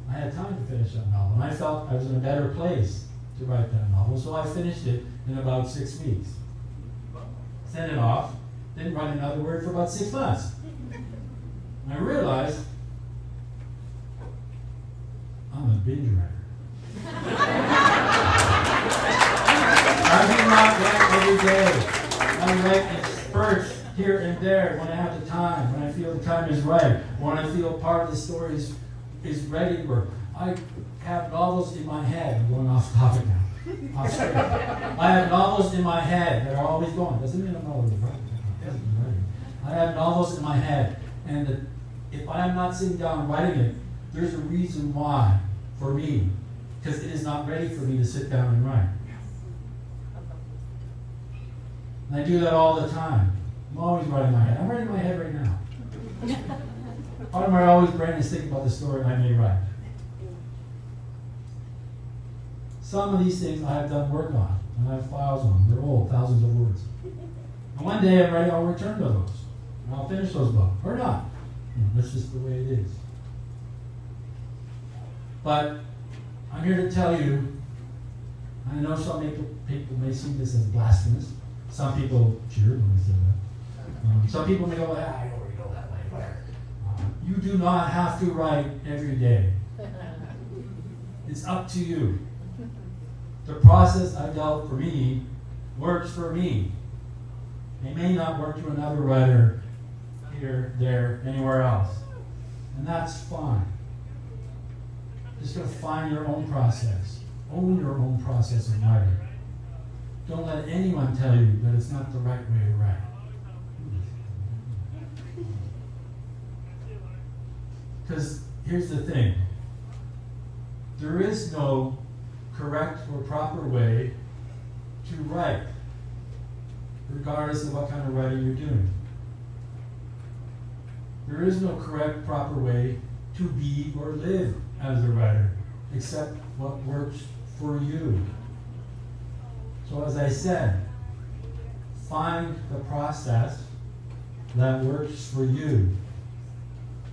Speaker 6: I had time to finish that novel. And I felt I was in a better place to write that novel, so I finished it in about 6 weeks. Sent it off, didn't write another word for about 6 months. And I realized I'm a binge writer. I do not write every day. I write in spurts here and there when I have the time, when I feel the time is right, when I feel part of the story is ready. Or I have novels in my head. I'm going off topic now. I have novels in my head that are always going. Doesn't mean I'm always writing. I have novels in my head, and if I am not sitting down and writing it, there's a reason why for me, because it is not ready for me to sit down and write. And I do that all the time. I'm always writing my head. I'm writing my head right now. Part of my always brain is thinking about the story I may write. Some of these things I have done work on, and I have files on them. They're old, thousands of words. And one day I'm ready, I'll return to those. And I'll finish those books, or not. That's just the way it is. But I'm here to tell you, I know some people may see this as blasphemous. Some people cheered when I said that. Some people may go, I don't really go that way, whatever. You do not have to write every day. It's up to you. The process I dealt for me works for me. It may not work to another writer here, there, anywhere else. And that's fine. Just gotta find your own process. Own your own process of writing. Don't let anyone tell you that it's not the right way to write. Because here's the thing. There is no correct or proper way to write, regardless of what kind of writing you're doing. There is no correct, proper way to be or live as a writer, except what works for you. So as I said, find the process that works for you.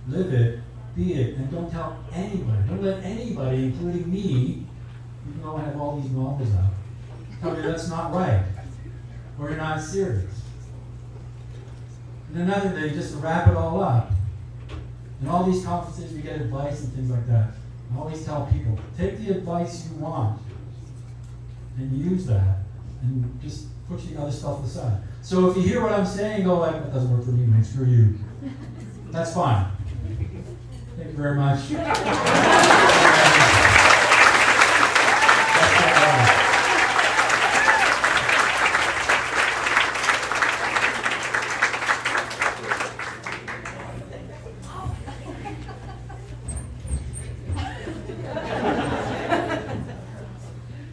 Speaker 6: Live it, be it, and don't tell anybody. Don't let anybody, including me, even though I have all these novels out, tell me that's not right, or you're not serious. And another thing, just to wrap it all up, in all these conferences we get advice and things like that. I always tell people, take the advice you want and use that, and just push the other stuff aside. So if you hear what I'm saying, go like, that doesn't work for me, man, screw you. That's fine. Thank you very much.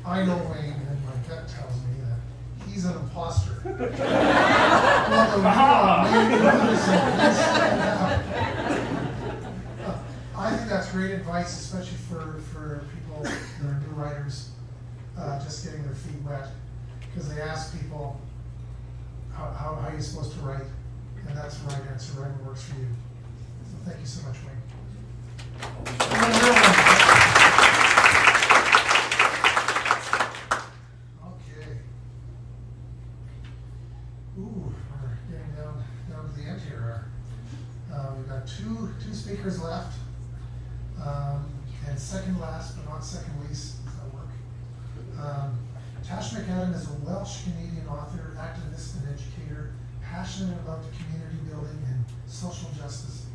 Speaker 1: I know Wayne, and my gut tells me that he's an imposter. Although you may notice I think that's great advice, especially for people that are new writers, just getting their feet wet, because they ask people how you're supposed to write, and that's the right answer, right? What works for you. So thank you so much, Wayne. Okay. Ooh, we're getting down to the end here. We've got two speakers left. And second last, but not second least, does that work? Tash McAdam is a Welsh-Canadian author, activist, and educator, passionate about the community building and social justice.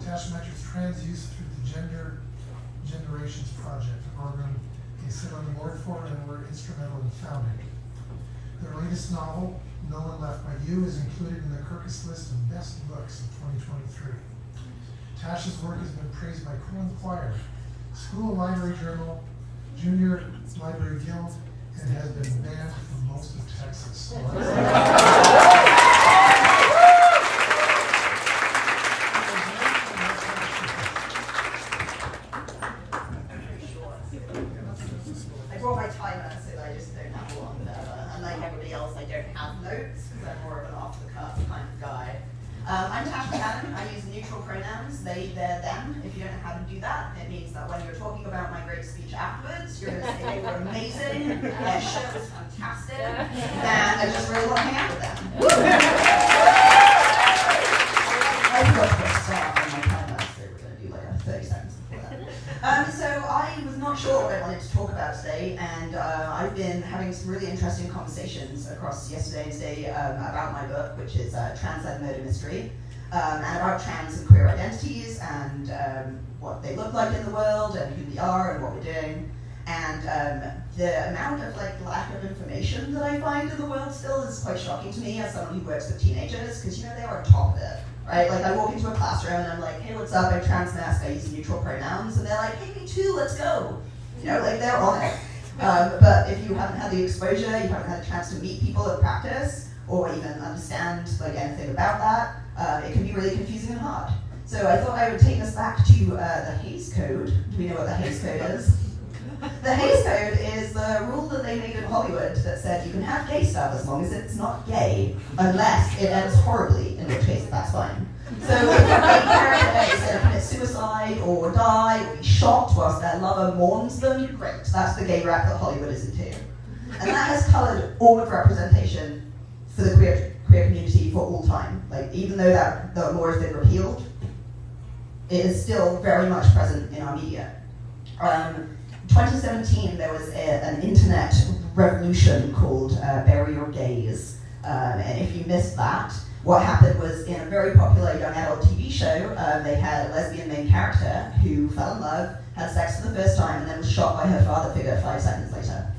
Speaker 1: Tash mentors trans youth through the Generations Project, a program they sit on the board for and were instrumental in founding. Their latest novel, No One Left By You, is included in the Kirkus list of best books of 2023. Tash's work has been praised by Cohen Choir, School Library Journal, Junior Library Guild, and has been banned from most of Texas. So
Speaker 7: quotes, because I'm more of an off-the-cuff kind of guy. I'm Tash McAdam. I use neutral pronouns, they, their, them. If you don't know how to do that, it means that when you're talking about my great speech afterwards, you're going to say they were amazing, their show was fantastic, and I just really want to hang out with them. I forgot to put a start on my timer, so we're going to do like a 30 seconds before that. So I was not sure what I wanted to talk about today, and I've been having some really interesting conversations across yesterday and today about my book, which is Trans-Led Murder Mystery, and about trans and queer identities, and what they look like in the world, and who we are, and what we're doing. And the amount of lack of information that I find in the world still is quite shocking to me as someone who works with teenagers, because they are on top of it. Right? Like, I walk into a classroom and I'm like, hey, what's up? I'm trans-masc, I use neutral pronouns. And they're like, hey, me too, let's go. They're on it. But if you haven't had the exposure, you haven't had a chance to meet people at practice, or even understand anything about that, it can be really confusing and hard. So I thought I would take us back to the Hays Code. Do we know what the Hays Code is? The Hays Code is the rule that they made in Hollywood that said you can have gay stuff as long as it's not gay, unless it ends horribly, in which case that's fine. So if a gay character is going to commit suicide or die or be shot whilst their lover mourns them, great. That's the gay rap that Hollywood is into. And that has coloured all of representation for the queer community for all time. Even though that the law has been repealed, it is still very much present in our media. 2017, there was an internet revolution called Bury Your Gays. And if you missed that, what happened was in a very popular young adult TV show, they had a lesbian main character who fell in love, had sex for the first time, and then was shot by her father figure 5 seconds later.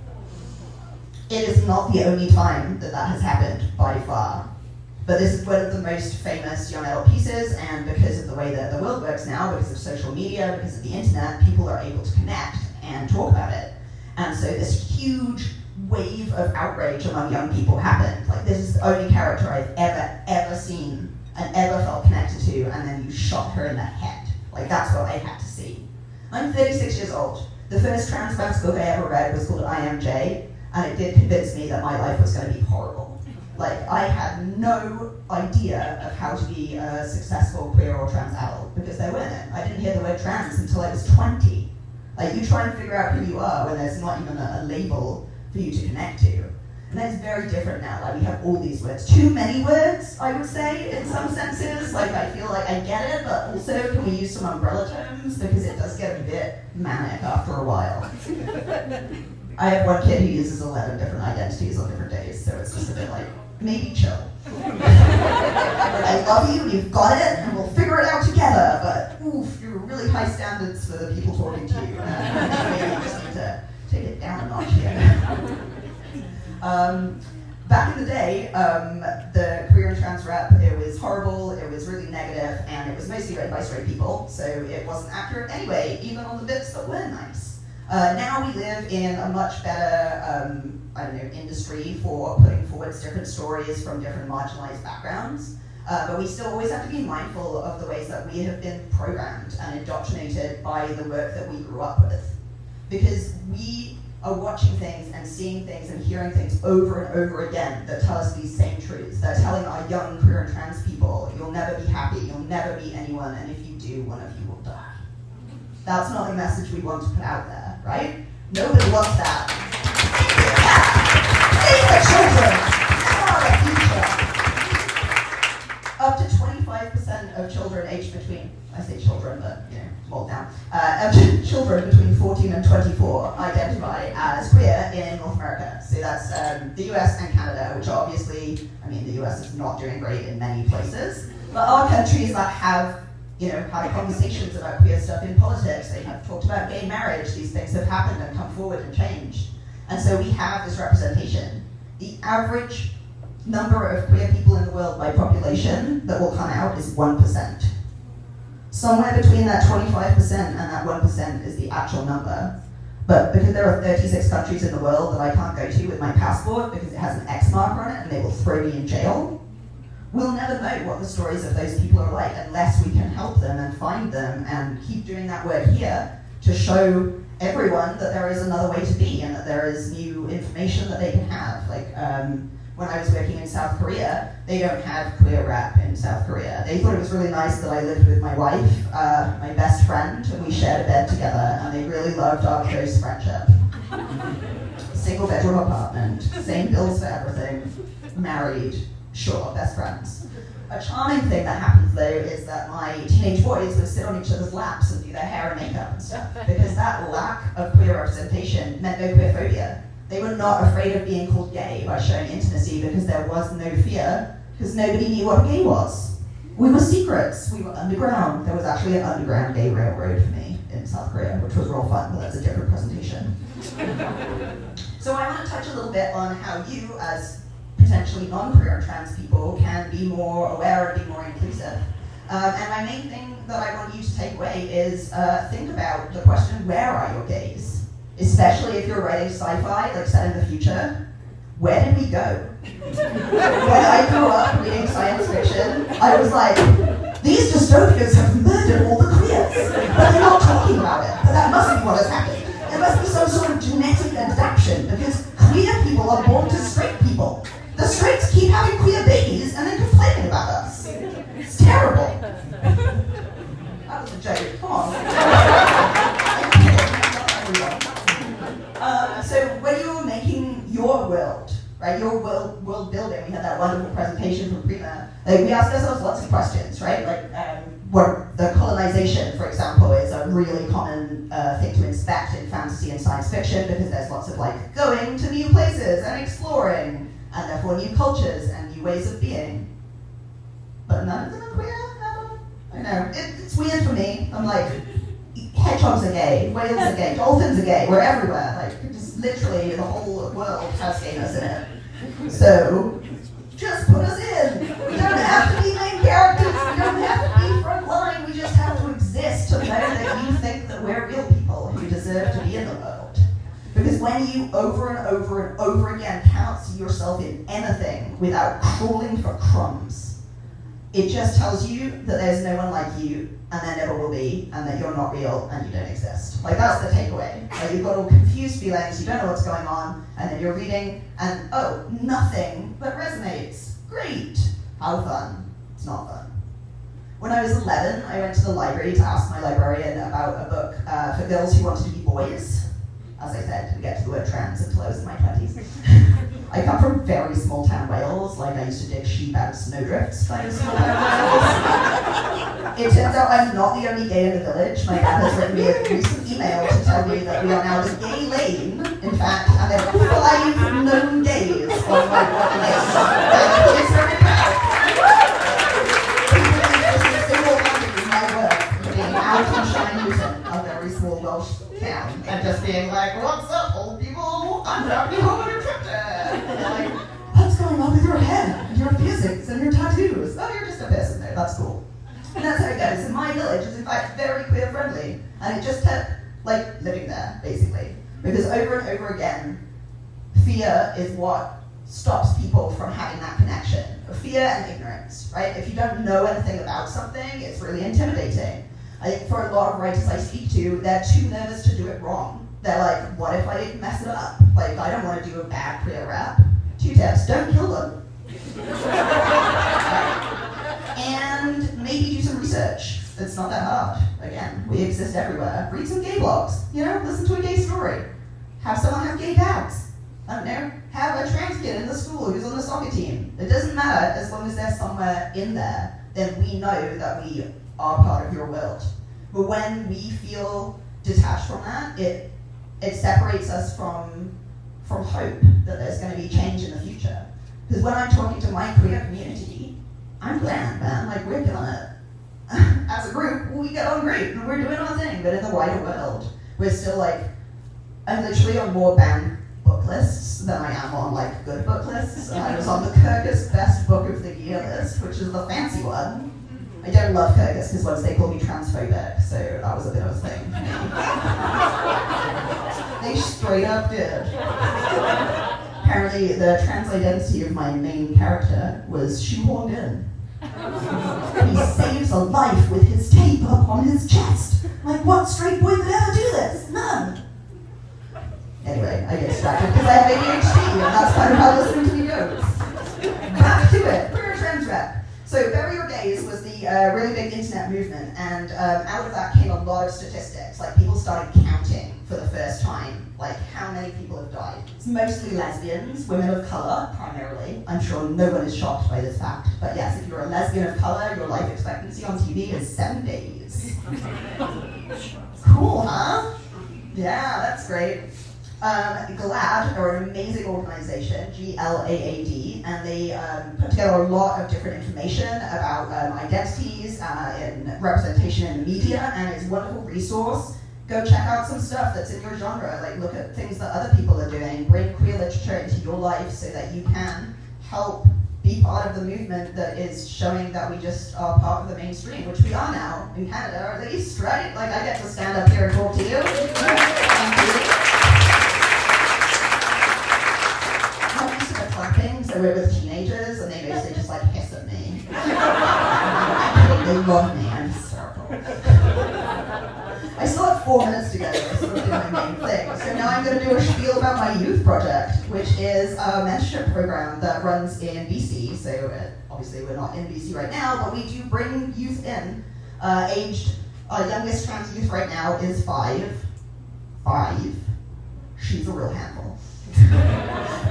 Speaker 7: It is not the only time that that has happened, by far. But this is one of the most famous young adult pieces, and because of the way that the world works now, because of social media, because of the internet, people are able to connect and talk about it. And so this huge wave of outrage among young people happened. This is the only character I've ever seen and ever felt connected to, and then you shot her in the head. That's what I had to see. I'm 36 years old. The first trans-masc book I ever read was called I Am J, and it did convince me that my life was going to be horrible. I had no idea of how to be a successful queer or trans adult, because there weren't. I didn't hear the word trans until I was 20. You try and figure out who you are when there's not even a label for you to connect to. And that's very different now. We have all these words. Too many words, I would say, in some senses. I feel like I get it, but also can we use some umbrella terms? Because it does get a bit manic after a while. I have one kid who uses 11 different identities on different days, so it's just a bit maybe chill. I love you, you've got it, and we'll figure it out together, but oof, you're really high standards for the people talking to you. Maybe you just need to take it down a notch here. Back in the day, the queer and trans rep, it was horrible, it was really negative, and it was mostly read by straight people, so it wasn't accurate anyway, even on the bits that were nice. Now we live in a much better, industry for putting forward different stories from different marginalized backgrounds. But we still always have to be mindful of the ways that we have been programmed and indoctrinated by the work that we grew up with. Because we are watching things and seeing things and hearing things over and over again that tell us these same truths. They're telling our young queer and trans people, you'll never be happy, you'll never be anyone, and if you do, one of you will die. That's not the message we want to put out there, right? Nobody wants that. Save the children! They are the future! Up to 25% of children aged between, I say children, but small town, children between 14 and 24 identify as queer in North America. So that's the US and Canada, which obviously, the US is not doing great in many places, but are countries that have had conversations about queer stuff in politics. They have talked about gay marriage. These things have happened and come forward and changed. And so we have this representation. The average number of queer people in the world by population that will come out is 1%. Somewhere between that 25% and that 1% is the actual number. But because there are 36 countries in the world that I can't go to with my passport because it has an X mark on it and they will throw me in jail, we'll never know what the stories of those people are like unless we can help them and find them and keep doing that work here to show everyone that there is another way to be and that there is new information that they can have. when I was working in South Korea, they don't have queer rep in South Korea. They thought it was really nice that I lived with my wife, my best friend, and we shared a bed together, and they really loved our close friendship. Single bedroom apartment, same bills for everything, married, sure, best friends. A charming thing that happens though is that my teenage boys would sit on each other's laps and do their hair and makeup and stuff, because that lack of queer representation meant no queer phobia. They were not afraid of being called gay by showing intimacy because there was no fear, because nobody knew what gay was. We were secrets, we were underground. There was actually an underground gay railroad for me in South Korea, which was real fun, but that's a different presentation. So I want to touch a little bit on how you, as potentially non-queer and trans people, can be more aware and be more inclusive. And my main thing that I want you to take away is think about the question, where are your gays? Especially if you're writing sci-fi, like set in the future, where did we go? When I grew up reading science fiction, I was like, these dystopias have murdered all the queers, but they're not talking about it, but that must be what has happened. There must be some sort of genetic adaptation, because queer people are born to straight people. The straights keep having queer babies and then complaining about us. It's terrible. That was a joke, come on. So when you were making your world, right, your world building, we had that wonderful presentation from Premee, like we asked ourselves lots of questions, right? Like what the colonization, for example, is a really common thing to inspect in fantasy and science fiction, because there's lots of like going to new places and exploring, and therefore new cultures and new ways of being. But none of them are queer, ever? I know, it's weird for me. I'm like, hedgehogs are gay, whales are gay, dolphins are gay, we're everywhere. Like, just literally the whole world has gayness in it. So, just put us in. We don't have to be main characters, we don't have to be front line, we just have to exist to know that you think that we're real people who deserve to be in the world. Because when you over and over and over again cannot see yourself in anything without crawling for crumbs, it just tells you that there's no one like you, and there never will be, and that you're not real and you don't exist. Like, that's the takeaway. Like, you've got all confused feelings, you don't know what's going on, and then you're reading, and oh, nothing that resonates. Great. How fun. It's not fun. When I was 11, I went to the library to ask my librarian about a book for girls who wanted to be boys. As I said, didn't get to the word trans until I was in my 20s. I come from very small town Wales, like I used to dig sheep out of snowdrifts kind of small town Wales. It turns out I'm not the only gay in the village. My dad has written me a recent email to tell me that we are now the gay lane, in fact, and there are 5 known gays on my population. And it's very proud. People think this is single-handedly my work for being out in Shine Newton, a very small Welsh town, and just being like, what's up, old people? I'm happy home on your trip there. And they're like, what's going on with your head, and your piercings, and your tattoos? Oh, you're just a person. No, that's cool. And that's how it goes. And my village is in fact very queer friendly, and it just kept like living there, basically. Because over and over again, fear is what stops people from having that connection. Fear and ignorance, right? If you don't know anything about something, it's really intimidating. I think for a lot of writers I speak to, they're too nervous to do it wrong. They're like, what if I mess it up? Like, I don't want to do a bad queer rap. 2 tips, don't kill them. And maybe do some research. It's not that hard. Again, we exist everywhere. Read some gay blogs, you know, listen to a gay story. Have someone have gay dads. I don't know, have a trans kid in the school who's on the soccer team. It doesn't matter, as long as they're somewhere in there, then we know that we are part of your world. But when we feel detached from that, it separates us from hope that there's going to be change in the future. Because when I'm talking to my queer community, I'm glad, man, like we're killing it. As a group, we get on great, and we're doing our thing, but in the wider world, we're still like, I'm literally on more banned book lists than I am on like good book lists. I was on the Kirkus Best Book of the Year list, which is the fancy one. I don't love Kirkus because once they called me transphobic, so that was a bit of a thing. They straight up did. Apparently, the trans identity of my main character was shoehorned in. He saves a life with his tape up on his chest. Like, what straight boy could ever do this? None. Anyway, I get distracted because I have ADHD, and that's kind of how listening to me goes. back to it. Queer trans rep. So Bury Your Gays was the really big internet movement, and out of that came a lot of statistics. Like people started counting for the first time, like how many people have died. It's mostly lesbians, women of color primarily. I'm sure no one is shocked by this fact, but yes, if you're a lesbian of color, your life expectancy on TV is 7 days. Cool, huh? Yeah, that's great. GLAAD are an amazing organization, GLAAD, and they put together a lot of different information about identities and representation in the media, and it's a wonderful resource. Go check out some stuff that's in your genre, like look at things that other people are doing, bring queer literature into your life so that you can help be part of the movement that is showing that we just are part of the mainstream, which we are now in Canada, or at least, right? Like I get to stand up here and talk to you. Thank you. Clapping, so we're with teenagers, and they mostly just like hiss at me. They love me, I'm hysterical. I still have 4 minutes to go, I still do my main thing. So now I'm going to do a spiel about my youth project, which is a mentorship program that runs in BC. So obviously we're not in BC right now, but we do bring youth in. Our youngest trans youth right now is 5. She's a real handful.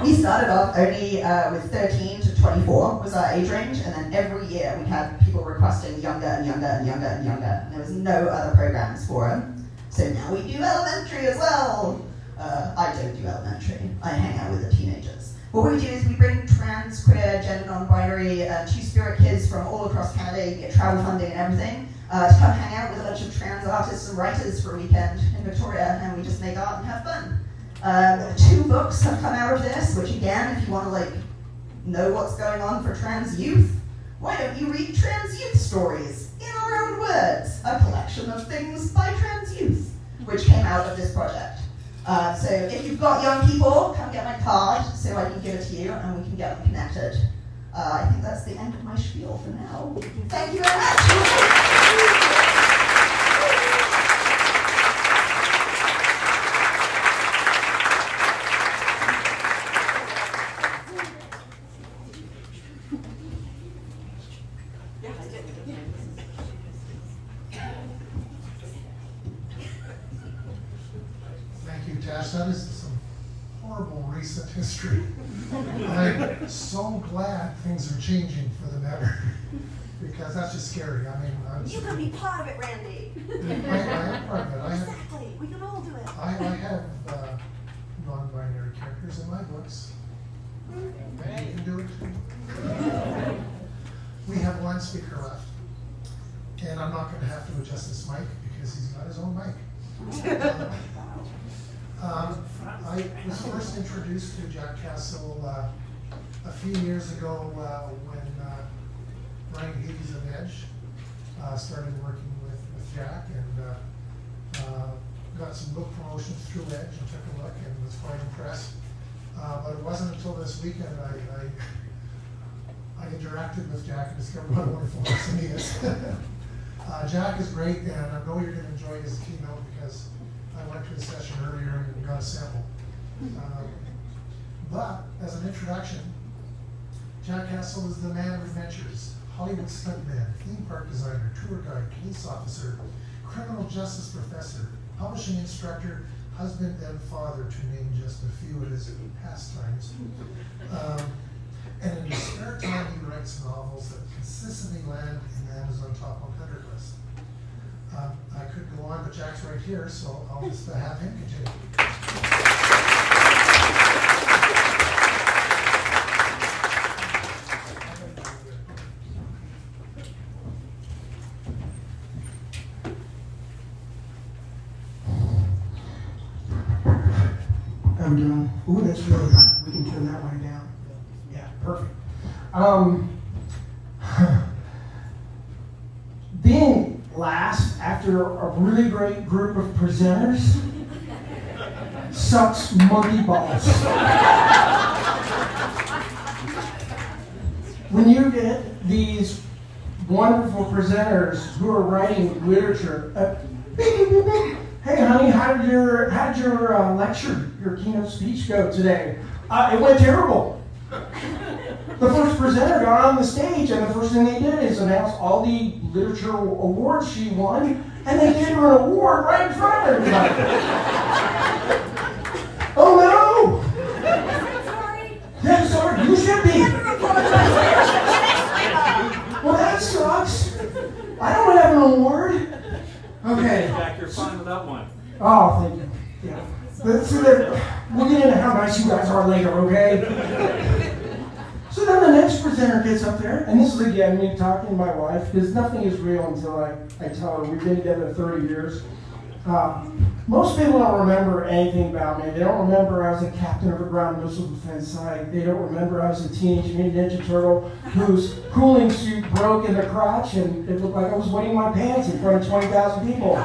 Speaker 7: We started off only with 13 to 24 was our age range, and then every year we had people requesting younger and younger and younger and younger, and there was no other programs for them. So now we do elementary as well. I don't do elementary, I hang out with the teenagers. What we do is we bring trans, queer, gender non-binary, two-spirit kids from all across Canada, you get travel funding and everything, to come hang out with a bunch of trans artists and writers for a weekend in Victoria, and we just make art and have fun. 2 books have come out of this, which again, if you want to know what's going on for trans youth, why don't you read Trans Youth Stories in Our Own Words, a collection of things by trans youth, which came out of this project. So if you've got young people, come get my card so I can give it to you and we can get them connected. I think that's the end of my spiel for now. Thank you very much.
Speaker 1: Tash, that is some horrible recent history. I'm so glad things are changing for the better, because that's just scary. I mean,
Speaker 8: you can be part of it, Randy.
Speaker 1: I am part of it.
Speaker 8: Exactly. We can all do it.
Speaker 1: I have non-binary characters in my books. You can do it too. We have 1 speaker left, and I'm not going to have to adjust this mic because he's got his own mic. I was first introduced to Jack Castle a few years ago when Bryan of Edge started working with Jack, and got some book promotions through Edge and took a look and was quite impressed. But it wasn't until this weekend I interacted with Jack and discovered what a wonderful person he is. Jack is great, and I know you're going to enjoy his keynote because I went to a session earlier and got a sample. But as an introduction, Jack Castle is the man of adventures, Hollywood stuntman, theme park designer, tour guide, case officer, criminal justice professor, publishing instructor, husband and father, to name just a few of his pastimes. And in his spare time, he writes novels that consistently land in the Amazon Top 100 list. I could go on, but Jack's right here, so I'll just have him continue.
Speaker 9: How we doing? Ooh, that's really hot. We can turn that one down. Yeah, perfect. Being last after a really great group of presenters sucks monkey balls. When you get these wonderful presenters who are writing literature, hey honey, how did your lecture, your keynote speech go today? It went terrible. the first presenter got on the stage, and the first thing they did is announce all the literature awards she won, and they gave her an award right in front of everybody. Oh no!
Speaker 8: Sorry.
Speaker 9: Yeah, sorry, you should be.
Speaker 8: Never apologize for your success.
Speaker 9: Well, that sucks. I don't have an award. Okay.
Speaker 10: Jack, you're fine with that one.
Speaker 9: Oh, thank you. Yeah. We'll get into how nice you guys are later, okay? So then the next presenter gets up there, and this is again me talking to my wife, because nothing is real until I tell her. We've been together 30 years. Most people don't remember anything about me. They don't remember I was a captain of a ground missile defense site. They don't remember I was a Teenage Mutant Ninja Turtle whose cooling suit broke in the crotch and it looked like I was wetting my pants in front of 20,000 people.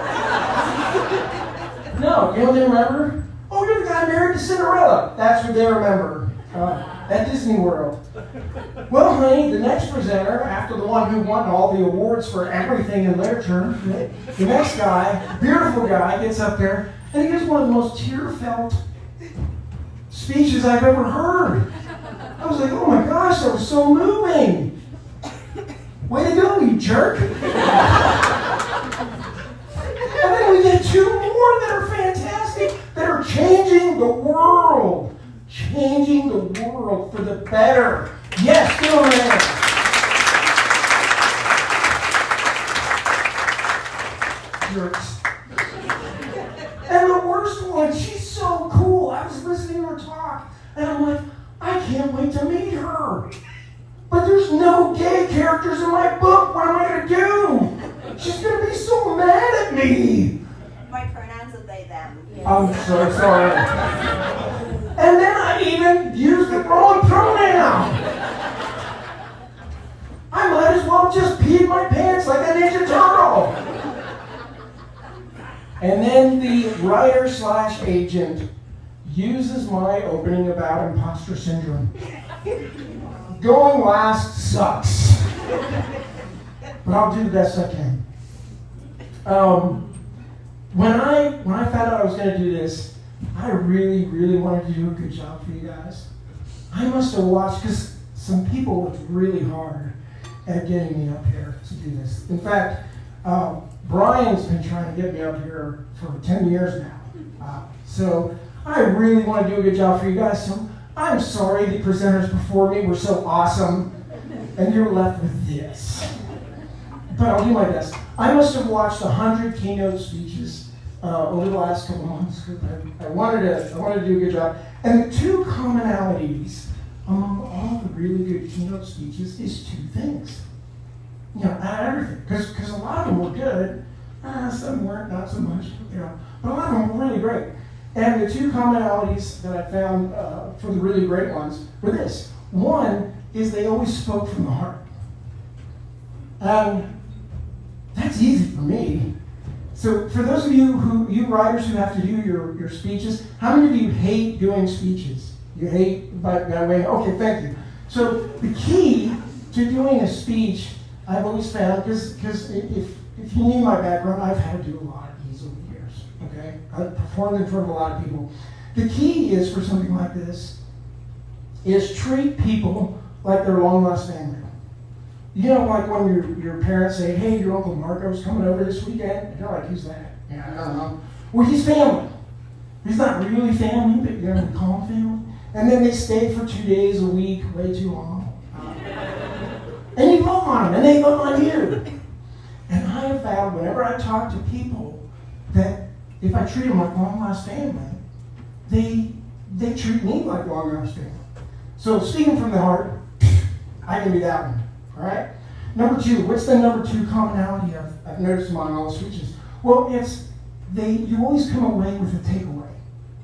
Speaker 9: No, you know what they remember? Oh, you're the guy married to Cinderella. That's what they remember at Disney World. Well, honey, the next presenter, after the one who won all the awards for everything in literature, the next guy, beautiful guy, gets up there, and he gives one of the most tear-felt speeches I've ever heard. I was like, oh my gosh, that was so moving. Way to go, you jerk. And then we get two more that are fantastic, that are changing the world. Changing the world for the better. Yes, go ahead. Jerks. And the worst one, she's so cool. I was listening to her talk, and I'm like, I can't wait to meet her. But there's no gay characters in my book. What am I going to do? She's going to be so mad at me.
Speaker 8: My pronouns are they, them.
Speaker 9: I'm so sorry. And then I even used the wrong pronoun. I might as well just pee my pants like a Ninja Turtle. And then the writer/agent uses my opening about imposter syndrome. Going last sucks. But I'll do the best I can. When I found out I was going to do this, I really, really wanted to do a good job for you guys. I must have watched, because some people worked really hard at getting me up here to do this. In fact, Bryan's been trying to get me up here for 10 years now. So I really want to do a good job for you guys. So I'm sorry the presenters before me were so awesome, and you're left with this. But I'll do my best. I must have watched 100 keynote speeches over the last couple months. I wanted to do a good job. And the two commonalities among all the really good keynote speeches is two things. You know, not everything, because a lot of them were good. Some weren't, not so much. You know, but a lot of them were really great. And the two commonalities that I found for the really great ones were this. One is they always spoke from the heart. That's easy for me. So for those of you writers who have to do your speeches, how many of you hate doing speeches? You hate by way? Okay, thank you. So the key to doing a speech, I've always found, because if you knew my background, I've had to do a lot of these over the years. Okay, I've performed in front of a lot of people. The key is for something like this is treat people like their long lost family. You know, like when your parents say, hey, your Uncle Marco's coming over this weekend. And you're like, who's that? Yeah, I don't know. Well, he's family. He's not really family, but you're going to call him family. And then they stay for 2 days a week, way too long. And you love on them, and they love on you. And I have found whenever I talk to people that if I treat them like long lost family, they treat me like long lost family. So speaking from the heart, I can do that one. All right? Number two, what's the number two commonality I've noticed among all the speeches? Well, it's you always come away with a takeaway.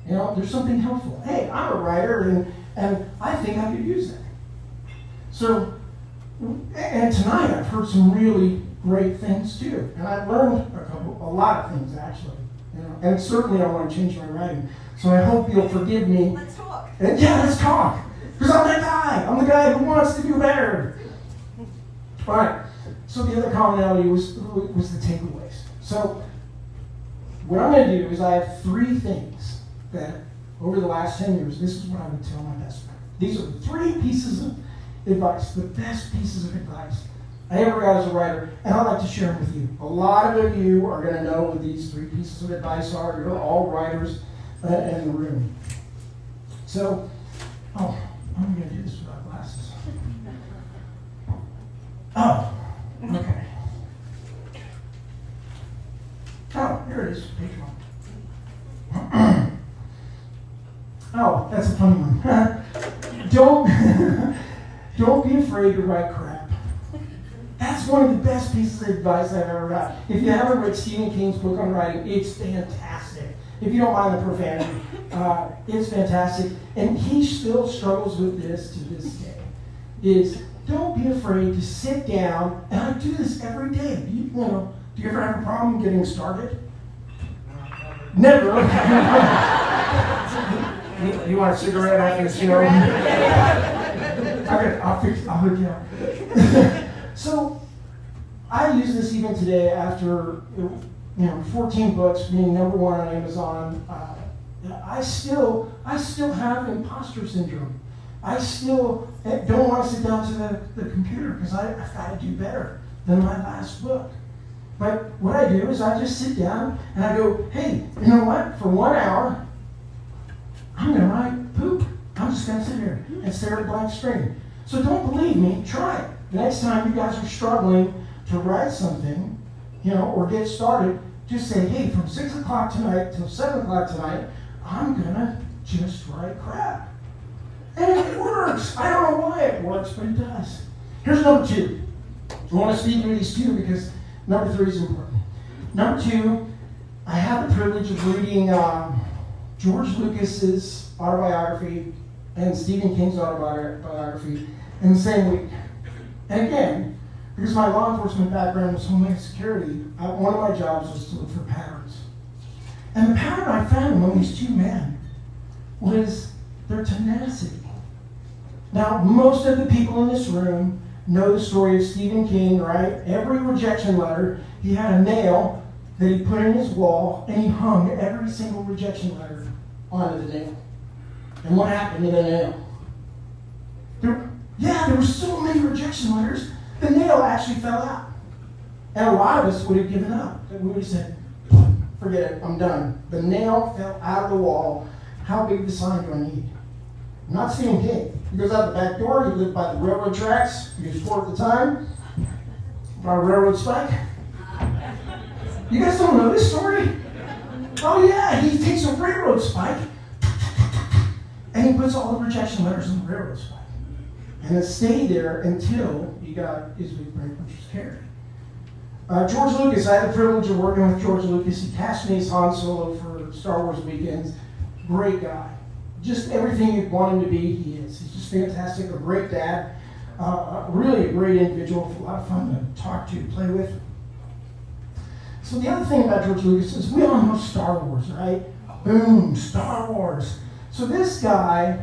Speaker 9: You know, there's something helpful. Hey, I'm a writer, and I think I could use that. So, and tonight I've heard some really great things too, and I've learned a lot of things actually. You know, and certainly I want to change my writing. So I hope you'll forgive me.
Speaker 8: Let's talk.
Speaker 9: And yeah, let's talk. Because I'm that guy. I'm the guy who wants to do better. All right. So the other commonality was the takeaways. So what I'm going to do is I have 3 things that over the last 10 years, this is what I would tell my best friend. These are 3 pieces of advice, the best pieces of advice I ever got as a writer, and I'd like to share them with you. A lot of you are going to know what these 3 pieces of advice are. You're all writers in the room. So, I'm going to do this without glasses. Oh, okay. Oh, here it is, page 1. Oh, that's a funny one. Don't be afraid to write crap. That's one of the best pieces of advice I've ever got. If you haven't read Stephen King's book on writing, it's fantastic. If you don't mind the profanity, it's fantastic. And he still struggles with this to this day. Is don't be afraid to sit down, and I do this every day. Do you ever have a problem getting started? Never. You want a cigarette after the show? I'll hook you up. So, I use this even today after 14 books being #1 on Amazon. I still have imposter syndrome. I still don't want to sit down to the computer because I've got to do better than my last book. But what I do is I just sit down and I go, hey, you know what? For 1 hour, I'm going to write poop. I'm just going to sit here and stare at a blank screen. So don't believe me, try it. The next time you guys are struggling to write something, or get started, just say, hey, from 6 o'clock tonight till 7 o'clock tonight, I'm going to just write crap. And it works. I don't know why it works, but it does. Here's #2. I want to speak to these 2 because #3 is important. #2, I had the privilege of reading George Lucas's autobiography and Stephen King's autobiography in the same week. And again, because my law enforcement background was Homeland Security, one of my jobs was to look for patterns. And the pattern I found among these 2 men was their tenacity. Now, most of the people in this room know the story of Stephen King, right? Every rejection letter, he had a nail that he put in his wall, and he hung every single rejection letter onto the nail. And what happened to the nail? There were so many rejection letters, the nail actually fell out. And a lot of us would have given up. We would have said, forget it, I'm done. The nail fell out of the wall. How big of a sign do I need? Not Stephen King. He goes out the back door, he lived by the railroad tracks, he was 4 at the time, by a railroad spike. You guys don't know this story? Oh yeah, he takes a railroad spike, and he puts all the rejection letters in the railroad spike. And it stayed there until he got his big break, which was carried. George Lucas, I had the privilege of working with George Lucas. He cast me as Han Solo for Star Wars weekends. Great guy. Just everything you'd want him to be, he is. He's just fantastic, a great dad, really a great individual, a lot of fun to talk to, play with. So the other thing about George Lucas is we all know Star Wars, right? Boom, Star Wars. So this guy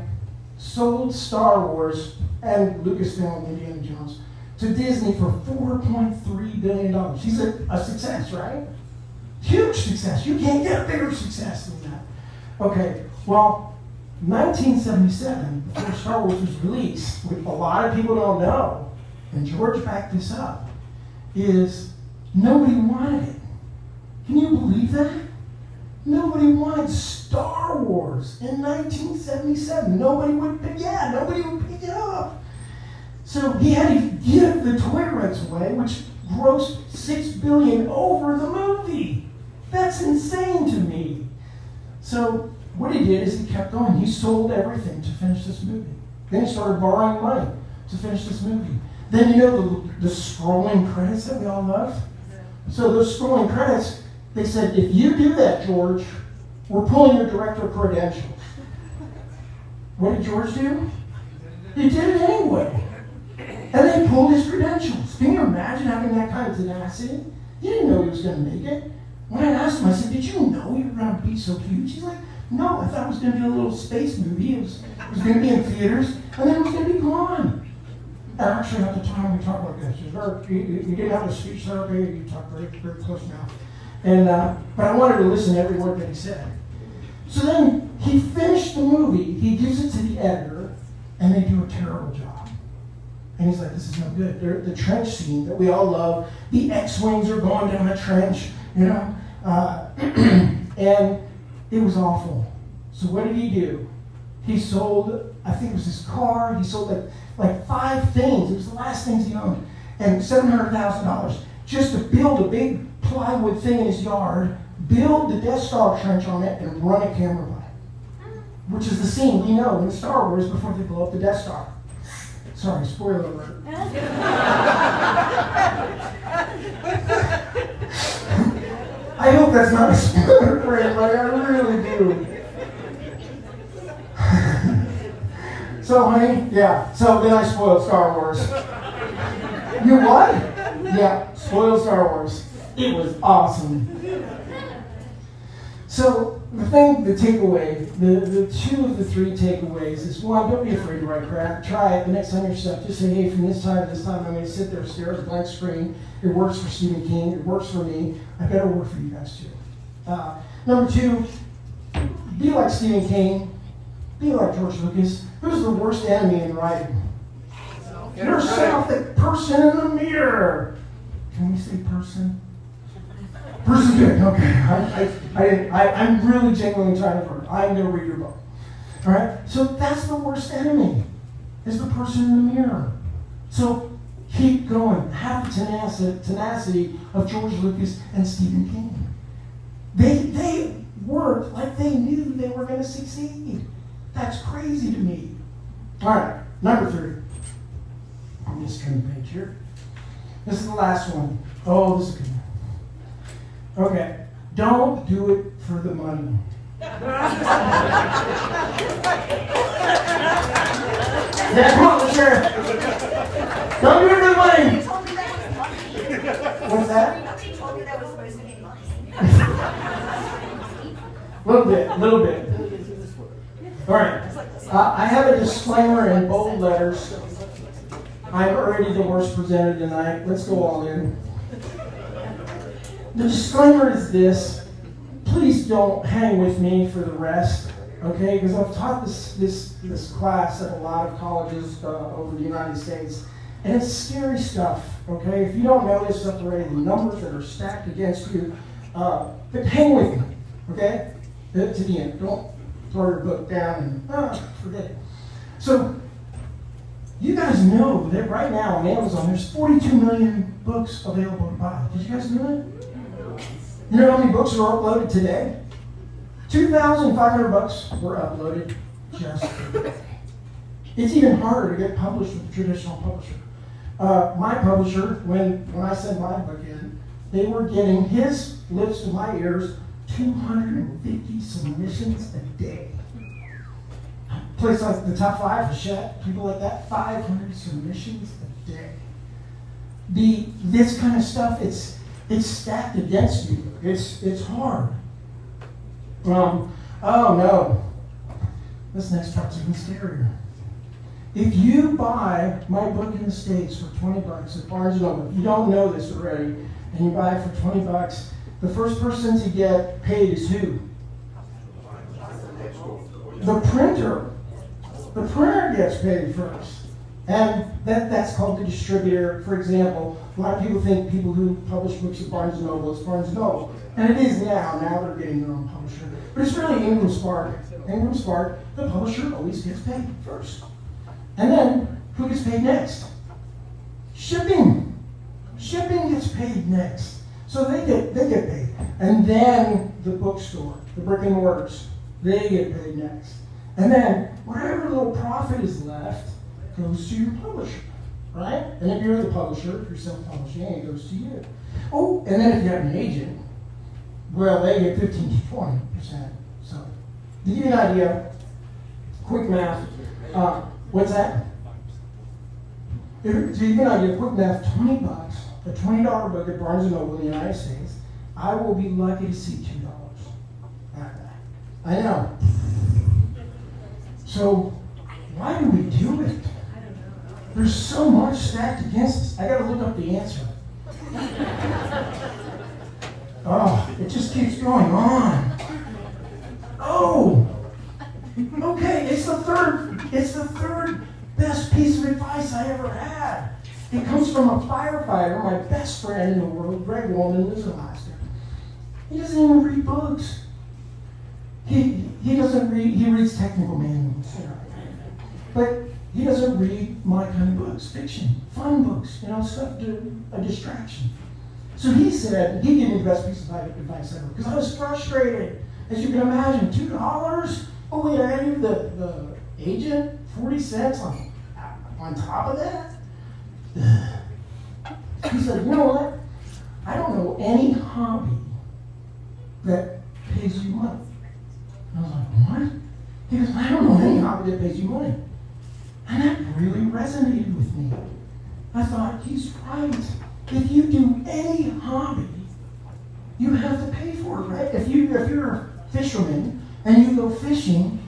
Speaker 9: sold Star Wars and Lucasfilm, Indiana Jones, to Disney for $4.3 billion. He's a success, right? Huge success. You can't get a bigger success than that. Okay, well, 1977, before Star Wars was released, which a lot of people don't know, and George backed this up, is nobody wanted it. Can you believe that? Nobody wanted Star Wars in 1977. Nobody would pick it up. So he had to give the toy rights away, which grossed $6 billion over the movie. That's insane to me. So what he did is he kept going. He sold everything to finish this movie. Then he started borrowing money to finish this movie. Then you know the scrolling credits that we all love? So those scrolling credits, they said, if you do that, George, we're pulling your director credentials. What did George do? He did it anyway. And they pulled his credentials. Can you imagine having that kind of tenacity? He didn't know he was going to make it. When I asked him, I said, did you know you were going to be so huge? He's like, no, I thought it was going to be a little space movie. It was going to be in theaters, and then it was going to be gone. And actually, at the time, we talked like this. You didn't have a speech therapy. You talked very, very close now. And but I wanted to listen to every word that he said. So then he finished the movie. He gives it to the editor, and they do a terrible job. And he's like, this is no good. The trench scene that we all love, the X-Wings are going down a trench, you know? And it was awful. So what did he do? He sold, I think it was his car, he sold like 5 things. It was the last things he owned. And $700,000 just to build a big plywood thing in his yard, build the Death Star trench on it, and run a camera by it. Which is the scene we know in Star Wars before they blow up the Death Star. Sorry, spoiler alert. I hope that's not a spoiler for anybody, I really do. So, honey, yeah, so then I spoiled Star Wars. You what? Yeah, spoiled Star Wars. It was awesome. So, the takeaway, the 2 of the 3 takeaways is, one, don't be afraid to write crap. Try it. The next time you're stuck, just say, hey, from this time to this time, I'm going to sit there, stare at a blank screen. It works for Stephen King. It works for me. I better work for you guys, too. Number 2, be like Stephen King. Be like George Lucas. Who's the worst enemy in writing? Yourself, the person in the mirror. Can we say person? Person's good, okay. I'm really genuinely trying to learn. I'm going to read your book. All right? So that's the worst enemy, is the person in the mirror. So keep going. Have the tenacity of George Lucas and Stephen King. They worked like they knew they were going to succeed. That's crazy to me. All right, number 3. I'm just turning the page here. This is the last one. Oh, this is good. Okay, don't do it for the money. Yeah, come on, let's hear it. Don't do it for the money. What's that?
Speaker 8: She told me that was supposed to be money.
Speaker 9: Little bit. All right, I have a disclaimer in bold letters. I'm already the worst presenter tonight. Let's go all in. The disclaimer is this. Please don't hang with me for the rest, okay? Because I've taught this class at a lot of colleges over the United States, and it's scary stuff, okay? If you don't know this stuff already, the numbers that are stacked against you, but hang with me, okay? To the end. Don't throw your book down and forget it. So, you guys know that right now on Amazon, there's 42 million books available to buy. Did you guys know that? You know how many books are uploaded today? 2,500 books were uploaded just today. It's even harder to get published with a traditional publisher. My publisher, when I sent my book in, they were getting his lips to my ears 250 submissions a day. Place like the top 5, Hachette, people like that, 500 submissions a day. This kind of stuff, it's stacked against you. It's hard. Oh no. This next part's even scarier. If you buy my book in the States for $20 at Barnes & Noble, if you don't know this already, and you buy it for $20, the first person to get paid is who? The printer. The printer gets paid first. And that's called the distributor. For example, a lot of people think people who publish books at Barnes & Noble is Barnes & Noble. And it is now. Now they're getting their own publisher. But it's really Ingram Spark. Ingram Spark, the publisher always gets paid first. And then, who gets paid next? Shipping. Shipping gets paid next. So they get paid. And then the bookstore, the brick and mortars, they get paid next. And then, whatever little profit is left goes to your publisher, right? And if you're the publisher, if you're self-publishing, it goes to you. Oh, and then if you have an agent, well, they get 15 to 20%. So, to give you an idea, quick math, what's that? To give you an idea, quick math, $20, a $20 book at Barnes & Noble in the United States, I will be lucky to see $2. I know. So, why do we do it? There's so much stacked against us. I gotta look up the answer. Oh, it just keeps going on. Oh, okay, it's the third best piece of advice I ever had. It comes from a firefighter, my best friend in the world, Greg Woolman, lives in Alaska. He doesn't even read books. He doesn't read, he reads technical manuals, but he doesn't read my kind of books, fiction, fun books, stuff to a distraction. So he said, he gave me the best piece of advice ever, because I was frustrated. As you can imagine, $2? Oh wait, I gave the agent 40 cents on top of that? He said, you know what? I don't know any hobby that pays you money. I was like, what? He goes, I don't know any hobby that pays you money. And that really resonated with me. I thought, he's right. If you do any hobby, you have to pay for it, right? If you're a fisherman and you go fishing,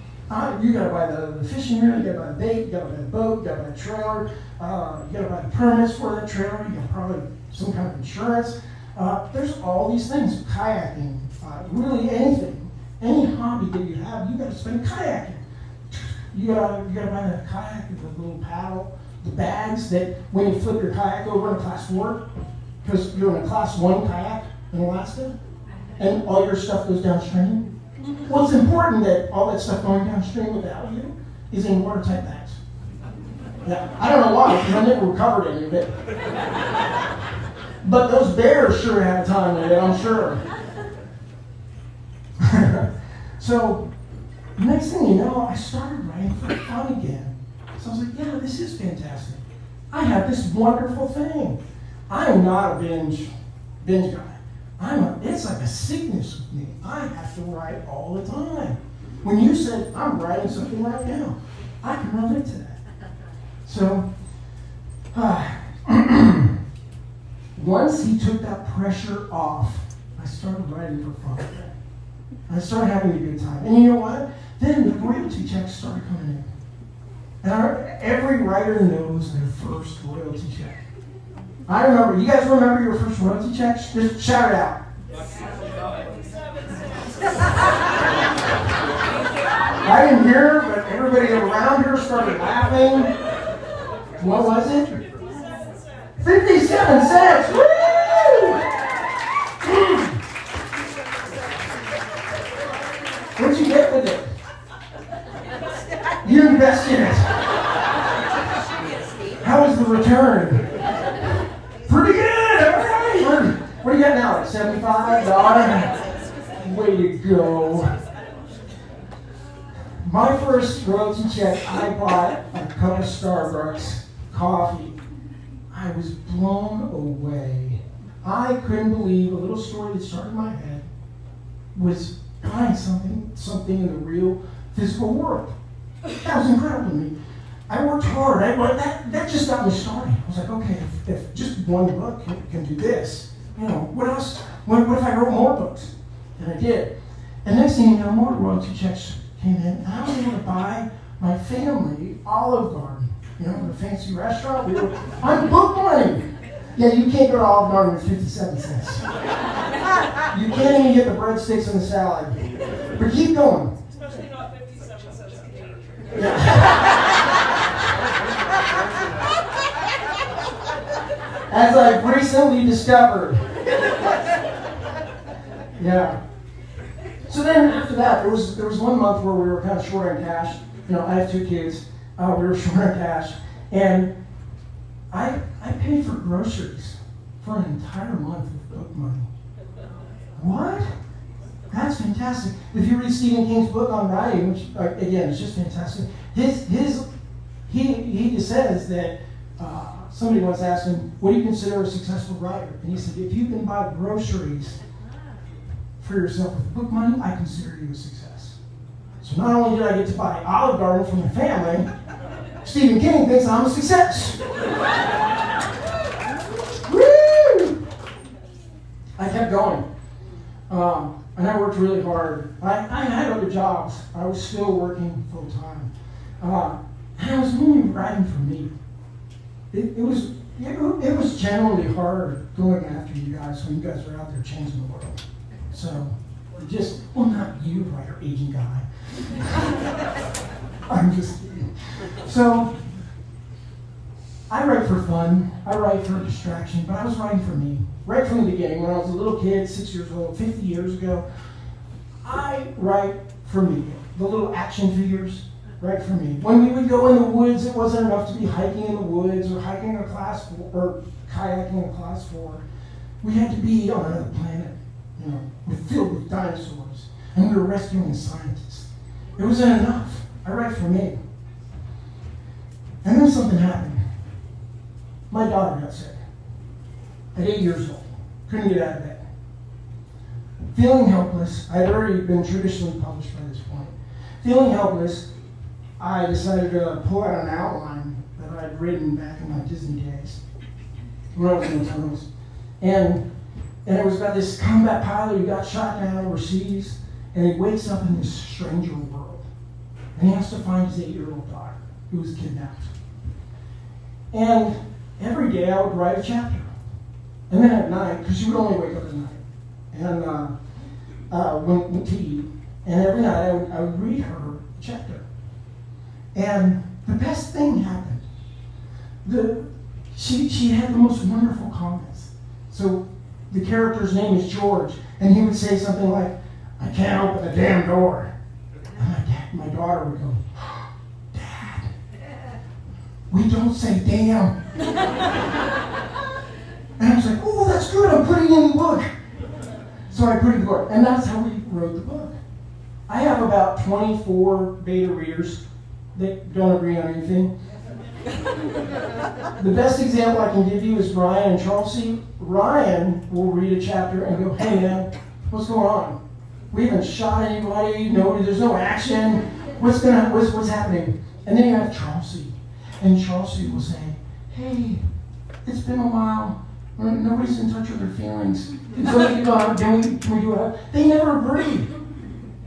Speaker 9: you gotta buy the fishing reel, you gotta buy the bait, you gotta buy the boat, you gotta buy the trailer, you gotta buy the permits for that trailer, you gotta probably some kind of insurance. There's all these things, kayaking, really anything, any hobby that you have, you gotta spend kayaking. You gotta buy the kayak with the little paddle, the bags that when you flip your kayak over in a class 4, because you're in a class 1 kayak in Alaska, and all your stuff goes downstream. Well, it's important that all that stuff going downstream without you is in watertight bags. Yeah, I don't know why, because I never recovered any of it. But those bears sure had a time with it, I'm sure. So, next thing you know, I started writing for fun again. So I was like, yeah, this is fantastic. I have this wonderful thing. I am not a binge guy. It's like a sickness with me. I have to write all the time. When you said, I'm writing something right now, I can relate to that. So, once he took that pressure off, I started writing for fun again. I started having a good time. And you know what? Then the royalty checks started coming in. And every writer knows their first royalty check. I remember, you guys remember your first royalty checks? Just shout it out. I didn't hear, but everybody around here started laughing. What was it? 57 cents! Woo! What'd you get with it? You invested in it. How was the return? Pretty good, all right. What do you got now, like $75? Way to go. My first royalty check, I bought a cup of Starbucks coffee. I was blown away. I couldn't believe a little story that started in my head was buying something in the real physical world. That was incredible to me. I worked hard. That just got me started. I was like, okay, if just one book can do this, what else? What if I wrote more books? And I did. And next thing you know, more royalty checks came in. And I was able to buy my family Olive Garden, the fancy restaurant. I'm book money. Yeah, you can't go to Olive Garden with 57 cents. You can't even get the breadsticks and the salad. But keep going.
Speaker 10: Especially not 57 cents a day.
Speaker 9: As I've recently discovered. Yeah. So then after that, there was 1 month where we were kind of short on cash. I have 2 kids. We were short on cash. And I paid for groceries for an entire month with book money. What? That's fantastic. If you read Stephen King's book on writing, which again is just fantastic, he just says that somebody once asked him, "What do you consider a successful writer?" And he said, "If you can buy groceries for yourself with book money, I consider you a success." So not only did I get to buy Olive Garden for my family, Stephen King thinks I'm a success. Woo! I kept going. And I worked really hard. I had other jobs. I was still working full time. And I was only writing for me. It was generally hard going after you guys when you guys are out there changing the world. So, not you, writer agent guy. I'm just kidding. So, I write for fun, I write for distraction, but I was writing for me. Right from the beginning, when I was a little kid, 6 years old, 50 years ago, I write for me. The little action figures, write for me. When we would go in the woods, it wasn't enough to be hiking in the woods or hiking in class 4, or kayaking in class 4. We had to be on another planet, filled with dinosaurs, and we were rescuing scientists. It wasn't enough. I write for me. And then something happened. My daughter got sick at 8 years old. Couldn't get out of bed. Feeling helpless, I had already been traditionally published by this point. Feeling helpless, I decided to pull out an outline that I'd written back in my Disney days when I was in the tunnels. And it was about this combat pilot who got shot down overseas, and he wakes up in this stranger world. And he has to find his 8-year-old daughter who was kidnapped. And every day I would write a chapter. And then at night, because she would only wake up at night, and went to eat. And every night I would read her a chapter. And the best thing happened. She had the most wonderful comments. So the character's name is George, and he would say something like, "I can't open the damn door." And my daughter would go, "Dad, we don't say damn." And I was like, "Oh, that's good, I'm putting it in the book." So I put it in the book, and that's how we wrote the book. I have about 24 beta readers that don't agree on anything. The best example I can give you is Bryan and Chelsea. Ryan will read a chapter and go, "Hey man, what's going on? We haven't shot anybody, there's no action. What's happening?" And then you have Chelsea. And Chelsea will say, "Hey, it's been a while. Nobody's in touch with their feelings. Can we do it?" They never agree.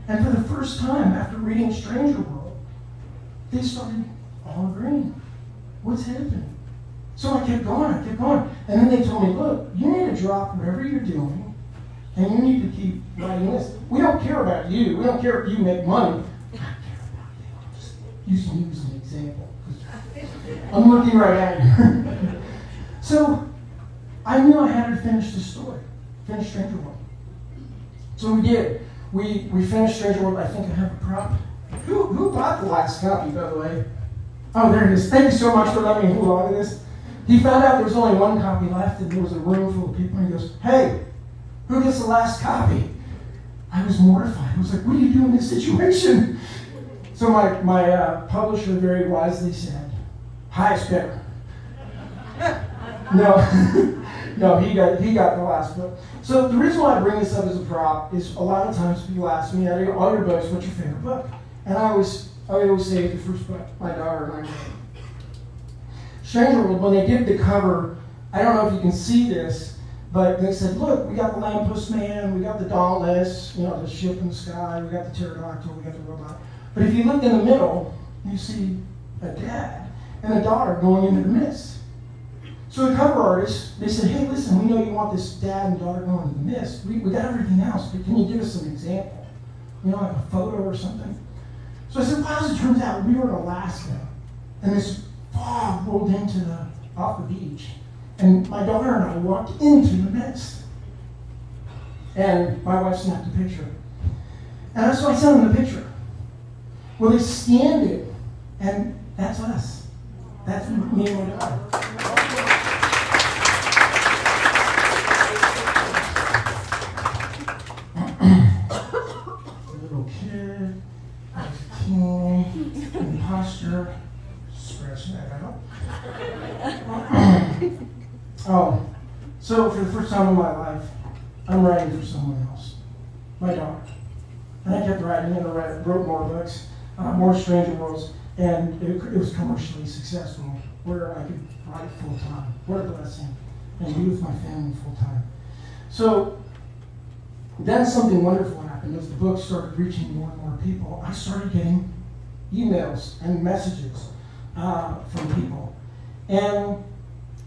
Speaker 9: And for the first time, after reading Stranger World, they started all agreeing. What's happening? So I kept going. And then they told me, "Look, you need to drop whatever you're doing, and you need to keep writing this. We don't care about you. We don't care if you make money. I care about you." I'm just using you as an example. I'm looking right at you. So I knew I had to finish the story, finish Stranger World. So we did. We finished Stranger World. I think I have a prop. Who bought the last copy, by the way? Oh, there it is. Thank you so much for letting me hold on to this. He found out there was only one copy left, and there was a room full of people, and he goes, "Hey, who gets the last copy?" I was mortified. I was like, "What do you do in this situation?" So my publisher very wisely said, "Highest bidder." No, he got the last book. So the reason why I bring this up as a prop is a lot of times people ask me, "Out of all your books, what's your favorite book?" And I always say the first book my daughter and I wrote. Stranger World, when they did the cover, I don't know if you can see this, but they said, "Look, we got the lamppost man, we got the Dauntless, the ship in the sky, we got the pterodactyl, we got the robot." But if you look in the middle, you see a dad and a daughter going into the mist. So the cover artists, they said, "Hey, listen, we know you want this dad and daughter going into the mist. We got everything else, but can you give us an example? Like a photo or something?" So I said, "Well, as it turns out, we were in Alaska, and this fog rolled off the beach, and my daughter and I walked into the mist, and my wife snapped a picture, and so I sent them the picture. Well, they scanned it, and that's us. That's me and my daughter." Little kid. Imposter, scratch that out. Oh, so for the first time in my life, I'm writing for someone else, my daughter. And I kept writing, and I wrote more books, more Stranger Worlds, and it was commercially successful, where I could write full time. What a blessing, and be with my family full time. So then something wonderful happened. As the book started reaching more and more people, I started getting emails and messages from people. And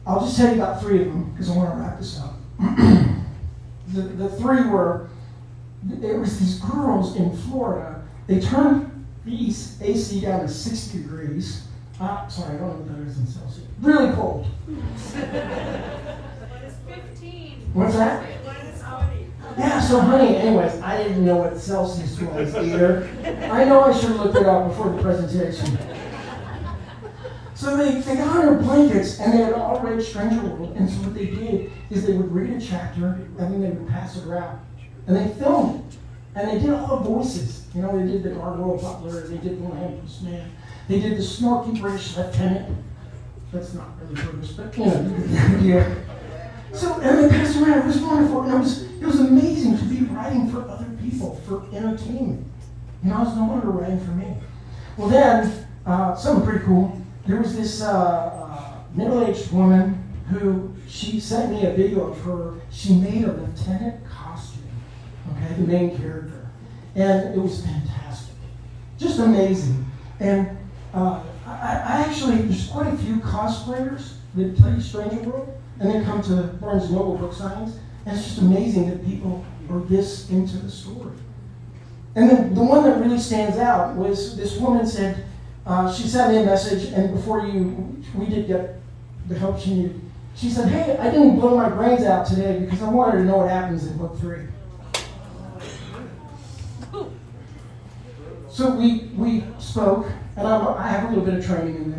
Speaker 9: I'll just tell you about 3 of them, because I want to wrap this up. The 3 were, it was these girls in Florida. They turned the AC down to 60 degrees Sorry, I don't know what that is in Celsius. Really cold.
Speaker 10: Minus 15.
Speaker 9: What's that?
Speaker 10: Minus 20.
Speaker 9: Yeah, so honey, anyways, I didn't know what Celsius was either. I know I should have looked it up before the presentation. So they got on their blankets and they had all read Stranger World, and so what they did is they would read a chapter and then they would pass it around. And they filmed it. And they did all the voices. You know, they did the Gargoyle Butler, they did the Lampress Man, they did the snarky British lieutenant. That's not really British, but you know, you get the idea. So, and they passed around. It was wonderful. And it was amazing to be writing for other people, for entertainment. You know, I was no longer writing for me. Well, then, something pretty cool. There was this middle-aged woman who, she sent me a video of her. She made a lieutenant costume, okay, the main character. And it was fantastic. Just amazing. And I actually, there's quite a few cosplayers that play Stranger World, and they come to Barnes & Noble book signings, and it's just amazing that people are this into the story. And then the one that really stands out was this woman said, she sent me a message, and before we did get the help she needed, she said, hey, I didn't blow my brains out today because I wanted to know what happens in book 3. So we spoke, and I have a little bit of training in this.